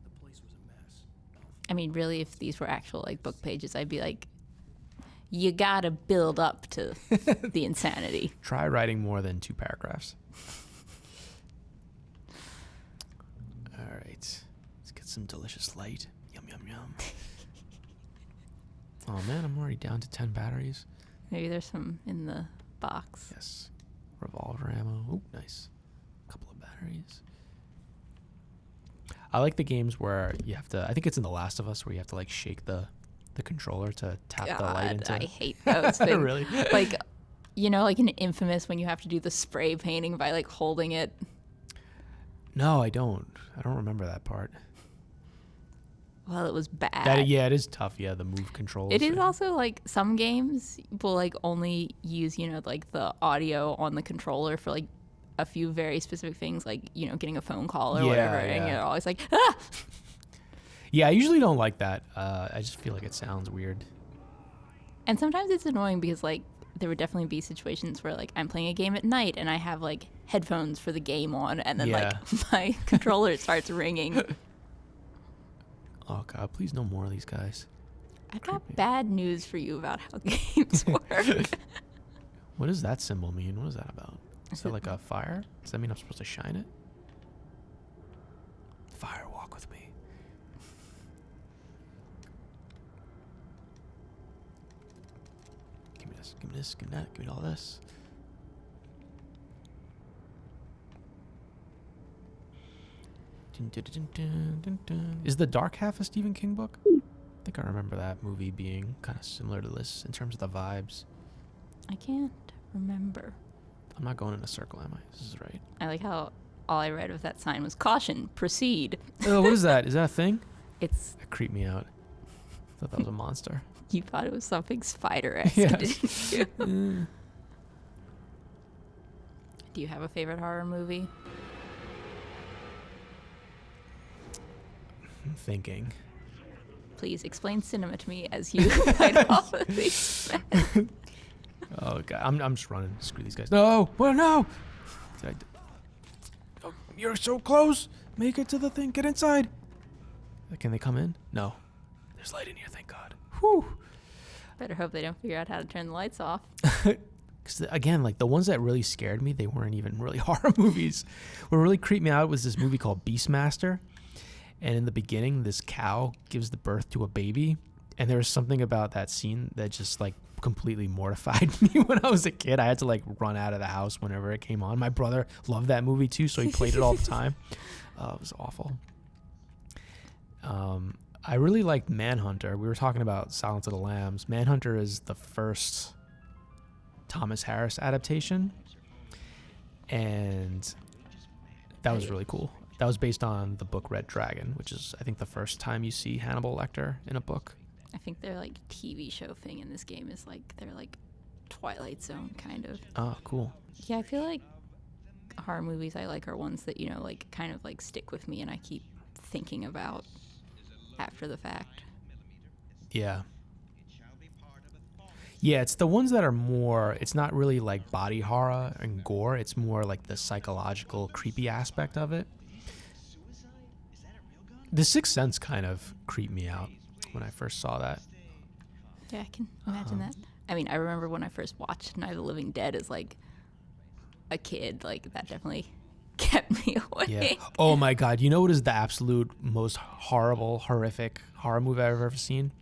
the place was a mess. I mean, really, if these were actual like book pages, I'd be like, you gotta build up to the insanity. Try writing more than 2 paragraphs. All right, let's get some delicious light. Yum yum yum. Oh man, I'm already down to 10 batteries. Maybe there's some in the box. Yes. Revolver ammo. Ooh, nice. Couple of batteries. I like the games where you have to, I think it's in The Last of Us, where you have to like shake the controller to tap the light God, into I hate those things. Really? Like, you know, like in Infamous when you have to do the spray painting by like holding it. No, I don't. I don't remember that part. well, it was bad. It is tough. Yeah, the move controls. It is also like some games will like only use, like the audio on the controller for like a few very specific things, like, getting a phone call or whatever. And you're always like, ah! Yeah, I usually don't like that. I just feel like it sounds weird. And sometimes it's annoying because like there would definitely be situations where like I'm playing a game at night and I have like headphones for the game on, and then like my controller starts ringing. Oh God, please no more of these guys. I've got bad news for you about how games work. What does that symbol mean? What is that about? Is that like a fire? Does that mean I'm supposed to shine it? Fire, walk with me. Give me this, give me this, give me that, give me all this. Is The Dark Half a Stephen King book? I think I remember that movie being kind of similar to this in terms of the vibes. I can't remember. I'm not going in a circle, am I? This is right. I like how all I read of that sign was caution, proceed. Oh, what is that? Is that a thing? It's... That creeped me out. I thought that was a monster. You thought it was something spider-esque, Yes. didn't you? Do you have a favorite horror movie? I'm thinking. Please explain cinema to me as you fight off of these men. Oh God, I'm just running. Screw these guys. No, well, no. Oh, you're so close. Make it to the thing. Get inside. Can they come in? No. There's light in here. Thank God. Whew. Better hope they don't figure out how to turn the lights off. Because again, like the ones that really scared me, they weren't even really horror movies. What really creeped me out was this movie called Beastmaster. And in the beginning, this cow gives the birth to a baby. And there was something about that scene that just like completely mortified me when I was a kid. I had to like run out of the house whenever it came on. My brother loved that movie too, so he played it all the time. It was awful. I really liked Manhunter. We were talking about Silence of the Lambs. Manhunter is the first Thomas Harris adaptation. And that was really cool. That was based on the book Red Dragon, which is, I think, the first time you see Hannibal Lecter in a book. I think their like TV show thing in this game is like their like Twilight Zone kind of. Oh, cool. Yeah, I feel like horror movies I like are ones that, like kind of like stick with me and I keep thinking about after the fact. Yeah. Yeah, it's the ones that are more, it's not really like body horror and gore. It's more like the psychological, creepy aspect of it. The Sixth Sense kind of creeped me out when I first saw that. Yeah, I can imagine that. I mean, I remember when I first watched Night of the Living Dead as like a kid, like that definitely kept me awake. Yeah. Oh my God. You know what is the absolute most horrible, horrific horror movie I've ever seen?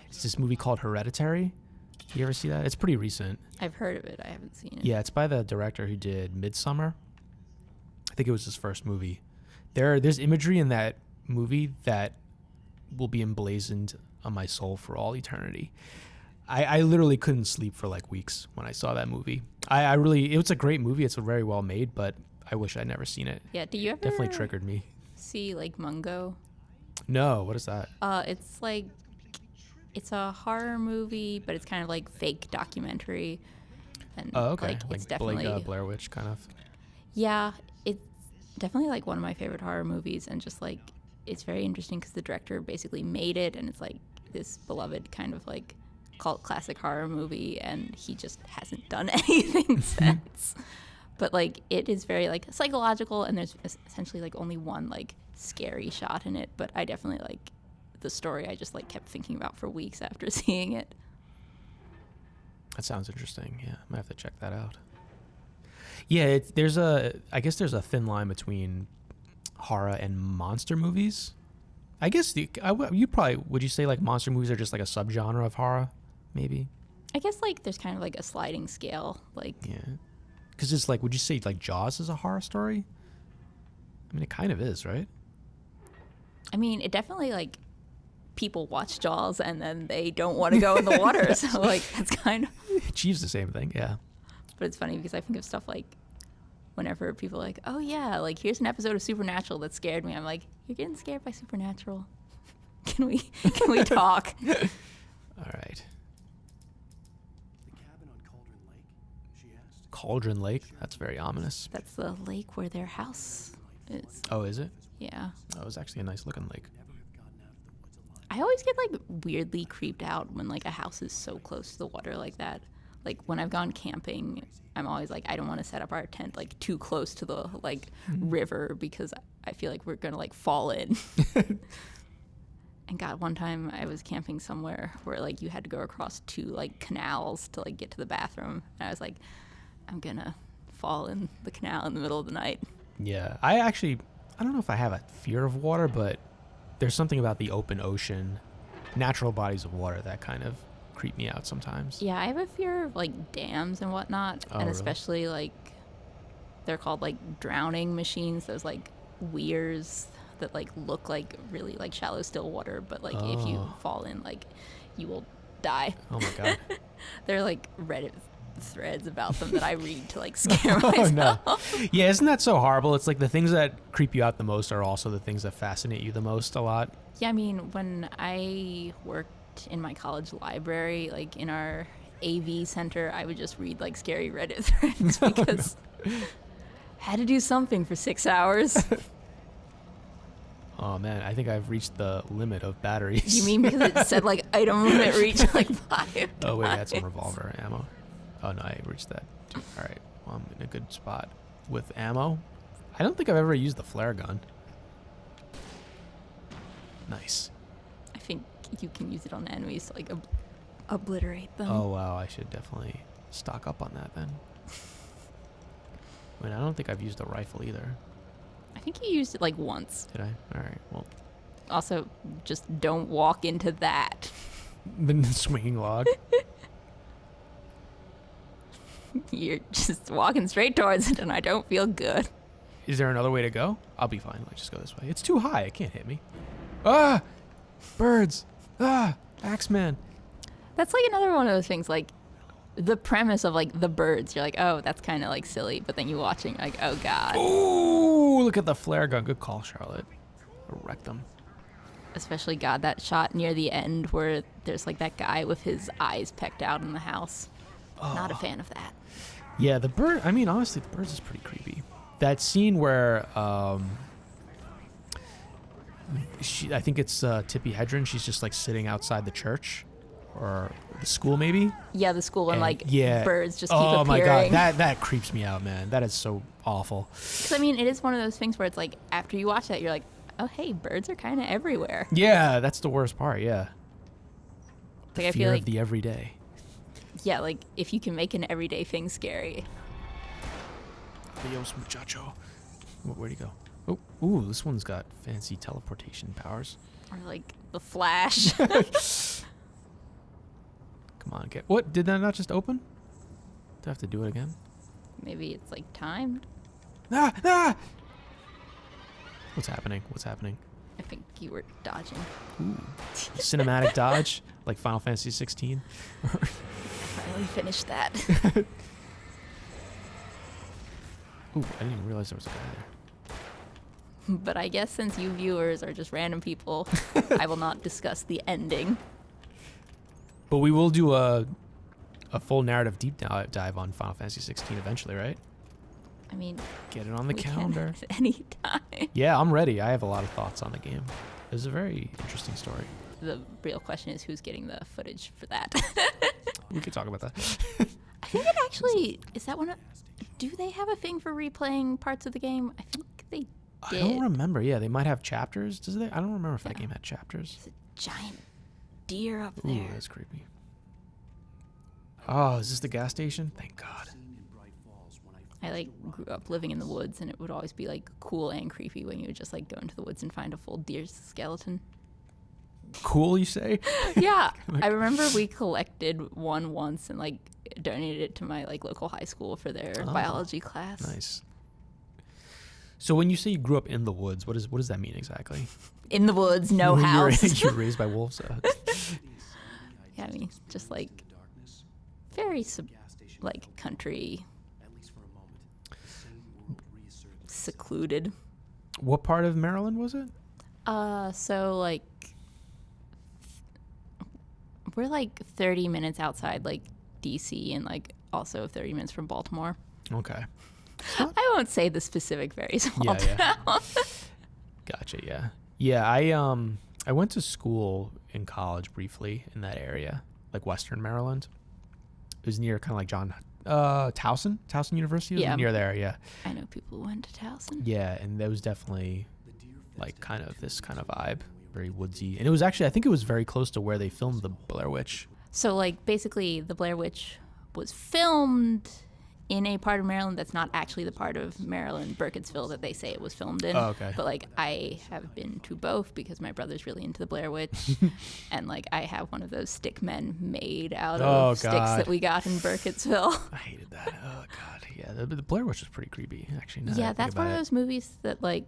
It's this movie called Hereditary. You ever see that? It's pretty recent. I've heard of it. I haven't seen it. Yeah, it's by the director who did Midsommar. I think it was his first movie. There's imagery in that movie that will be emblazoned on my soul for all eternity. I literally couldn't sleep for like weeks when I saw that movie. It was a great movie. It's very well made, but I wish I'd never seen it. Yeah, do you ever Definitely triggered me. see like Mungo? No, what is that? It's like, it's a horror movie, but it's kind of like fake documentary. And Oh, okay. like it's definitely Blair Witch kind of. Yeah, it's definitely like one of my favorite horror movies, and just like it's very interesting because the director basically made it, and it's like this beloved kind of like cult classic horror movie, and he just hasn't done anything since. But like it is very like psychological, and there's essentially like only one like scary shot in it, but I definitely like the story. I just like kept thinking about for weeks after seeing it. That sounds interesting. Yeah, I might have to check that out. Yeah, I guess there's a thin line between horror and monster movies. I guess would you say like monster movies are just like a subgenre of horror, maybe? I guess like there's kind of like a sliding scale, like Yeah, because it's like, would you say like Jaws is a horror story? I mean, it kind of is, right? I mean, it definitely like people watch Jaws and then they don't want to go in the water, so like that's kind of. It achieves the same thing, yeah. But it's funny because I think of stuff like whenever people are like, oh yeah, like here's an episode of Supernatural that scared me. I'm like, you're getting scared by Supernatural. Can we talk? All right. The cabin on Cauldron Lake? She asked. Cauldron Lake. That's very ominous. That's the lake where their house is. Oh, is it? Yeah. Oh, it was actually a nice looking lake. Never have gotten out of the woods alive. I always get like weirdly creeped out when like a house is so close to the water like that. Like when I've gone camping, I'm always like, I don't want to set up our tent like too close to the like river because I feel like we're gonna like fall in. And God, one time I was camping somewhere where like you had to go across 2 like canals to like get to the bathroom, and I was like, I'm gonna fall in the canal in the middle of the night. Yeah, I don't know if I have a fear of water, but there's something about the open ocean, natural bodies of water that kind of creep me out sometimes. Yeah, I have a fear of like dams and whatnot, Oh, and really? especially like they're called like drowning machines. Those like weirs that like look like really like shallow still water, but like if you Oh. fall in, like you will die. Oh my god. There are like Reddit threads about them that I read to like scare Oh myself. no. Yeah, isn't that so horrible? It's like the things that creep you out the most are also the things that fascinate you the most a lot. Yeah, I mean, when I worked in my college library, like in our AV center, I would just read like scary Reddit threads because had to do something for 6 hours. Oh man, I think I've reached the limit of batteries. You mean because it said like item limit reached like 5? Oh wait, I had some revolver ammo. Oh no, I reached that too. All right, well, I'm in a good spot with ammo. I don't think I've ever used the flare gun. Nice. I think you can use it on enemies to like obliterate them. Oh wow, I should definitely stock up on that then. I mean, I don't think I've used a rifle either. I think you used it like once. Did I? All right, well, Also, just don't walk into that. the swinging log. You're just walking straight towards it, and I don't feel good. Is there another way to go? I'll be fine. Let's just go this way. It's too high. It can't hit me. Ah! Birds! Ah! Axeman! That's like another one of those things, like the premise of like the birds. You're like, oh, that's kind of like silly, but then you watching, like, oh god. Ooh! Look at the flare gun. Good call, Charlotte. Wreck them. Especially God, that shot near the end where there's like that guy with his eyes pecked out in the house. Not a fan of that. Yeah, the bird. I mean, honestly, the birds is pretty creepy. That scene where I think it's Tippi Hedren. She's just like sitting outside the church or the school, maybe. Yeah, the school and like yeah. birds just keep Oh appearing. my god, that creeps me out, man. That is so awful. 'Cause, I mean, it is one of those things where it's like after you watch that, you're like, oh hey, birds are kind of everywhere. Yeah, that's the worst part. Yeah, the Like I fear feel of like the everyday. yeah, like if you can make an everyday thing scary. Adios, muchacho. Where'd he go? Oh, ooh, this one's got fancy teleportation powers. Or like the Flash. Come on, get what? Did that not just open? Do I have to do it again? Maybe it's like timed. Ah! Ah! What's happening? What's happening? I think you were dodging. Ooh, cinematic dodge, like Final Fantasy 16. Finally finished that. Ooh, I didn't even realize there was a guy there. But I guess since you viewers are just random people, I will not discuss the ending. But we will do a full narrative deep dive on Final Fantasy 16 eventually, right? I mean, Get it on the we calendar. can anytime. Yeah, I'm ready. I have a lot of thoughts on the game. It was a very interesting story. The real question is who's getting the footage for that. We could talk about that. I think it actually is that one. Do they have a thing for replaying parts of the game? I think they I did. don't remember. Yeah, they might have chapters. Does they? I don't remember if that Yeah. game had chapters. There's a giant deer up Ooh, there. that's creepy. Oh, is this the gas station? Thank God. Seen in Bright Falls when I like grew up living in the woods, and it would always be like cool and creepy when you would just like go into the woods and find a full deer skeleton. Cool, you say? Yeah, I remember we collected one once and like donated it to my like local high school for their Oh, biology class. Nice. So when you say you grew up in the woods, what does that mean exactly? In the woods, no You were- house. You were raised by wolves. Yeah, I mean, just like the darkness, very gas station like country, at least for a moment, the same world reasserted itself. secluded. What part of Maryland was it? So like We're like 30 minutes outside like DC and like also 30 minutes from Baltimore. Okay. I won't say the specific very small Yeah. town. Gotcha. Yeah. Yeah. I went to school in college briefly in that area, like Western Maryland. It was near kind of like Towson University. It was Yeah. near there. Yeah. I know people who went to Towson. Yeah, and there was definitely like kind of this kind of vibe, very woodsy, and it was actually I think it was very close to where they filmed the Blair Witch. So like basically the Blair Witch was filmed in a part of Maryland that's not actually the part of Maryland, Burkittsville, that they say it was filmed in. Oh, okay. But like I have been to both because my brother's really into the Blair Witch, and like I have one of those stick men made out of sticks God. that we got in Burkittsville. I hated that. Oh god, yeah, the Blair Witch was pretty creepy actually. Now that I Yeah, think that's one about of it. those movies that like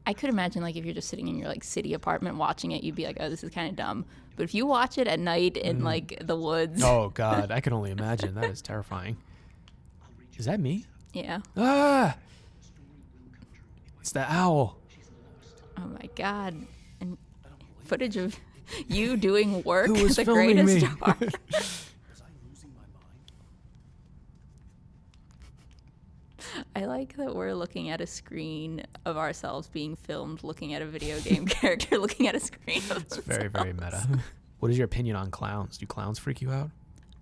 I could imagine like if you're just sitting in your like city apartment watching it, you'd be like, oh, this is kind of dumb. But if you watch it at night in like the woods, Oh god, I can only imagine. That is terrifying. Is that me? yeah. Ah! It's the owl. Oh my god. And footage of you doing work Who was the filming greatest me? art. Was I losing my mind? I like that we're looking at a screen of ourselves being filmed, looking at a video game character, looking at a screen of It's very, very meta. What is your opinion on clowns? Do clowns freak you out?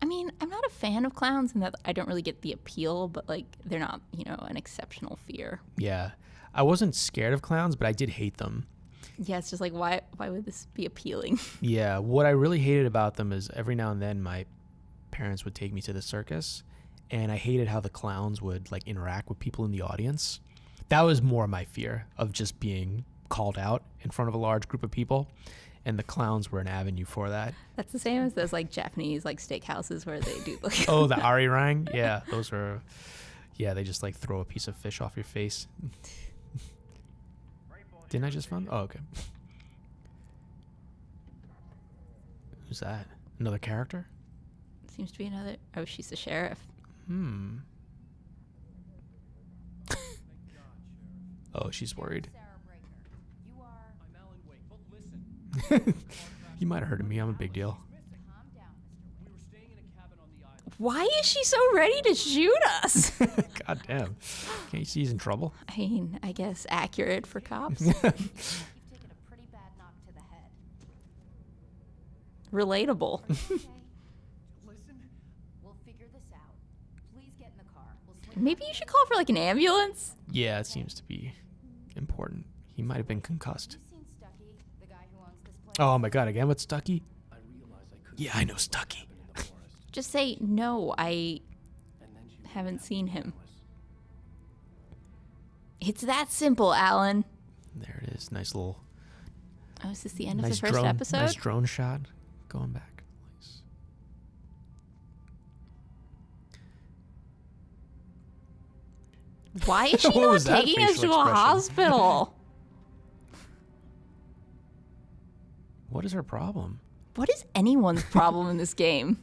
I mean, I'm not a fan of clowns in that I don't really get the appeal, but like they're not, you know, an exceptional fear. Yeah. I wasn't scared of clowns, but I did hate them. Yeah, it's just like why would this be appealing? Yeah, what I really hated about them is every now and then my parents would take me to the circus, and I hated how the clowns would like interact with people in the audience. That was more my fear of just being called out in front of a large group of people, and the clowns were an avenue for that. That's the same as those like Japanese like steakhouses where they do like Oh, the arirang? Yeah, those were, yeah, they just like throw a piece of fish off your face. Didn't I just find? Oh, okay. Who's that? Another character? seems to be another. Oh, she's the sheriff. Oh, she's worried. You are. I'm Alan Wake, but listen. You might have heard of me. I'm a big deal. Calm down, Mr. We were staying in a cabin on the island. Why is she so ready to shoot us? God damn. Can't you see he's in trouble? I mean, I guess accurate for cops. You've taken a pretty bad knock to the head. Relatable. Okay. Listen. We'll figure this out. Please get in the car. We'll swing Maybe you should call for like an ambulance. Yeah, it seems to be important. He might have been concussed. You seen Stucky, the guy who owns this place? Oh my god, again with Stucky? I realized I couldn't Yeah, I know Stucky. in the forest. Just say no. I And then she haven't seen him. was. It's that simple, Alan. There it is. Nice little Oh, is this the end nice of the first drone, episode? nice drone shot. Going back. Nice. Why is she What not was that taking us to facial a expression? hospital? What is her problem? What is anyone's problem in this game?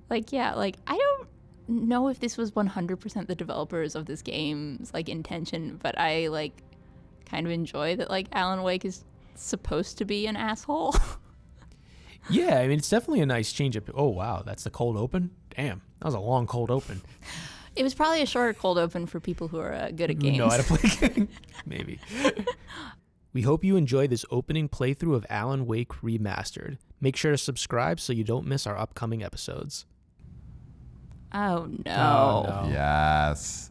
Like, yeah, like, I don't know if this was 100% the developers of this game's, like, intention, but I, like, kind of enjoy that, like, Alan Wake is supposed to be an asshole. Yeah, I mean, it's definitely a nice change up. Oh, wow. That's the cold open? Damn. That was a long cold open. It was probably a shorter cold open for people who are good at Who games. know how to play games. Maybe. We hope you enjoyed this opening playthrough of Alan Wake Remastered. Make sure to subscribe so you don't miss our upcoming episodes. Oh, no. Oh, no. Yes.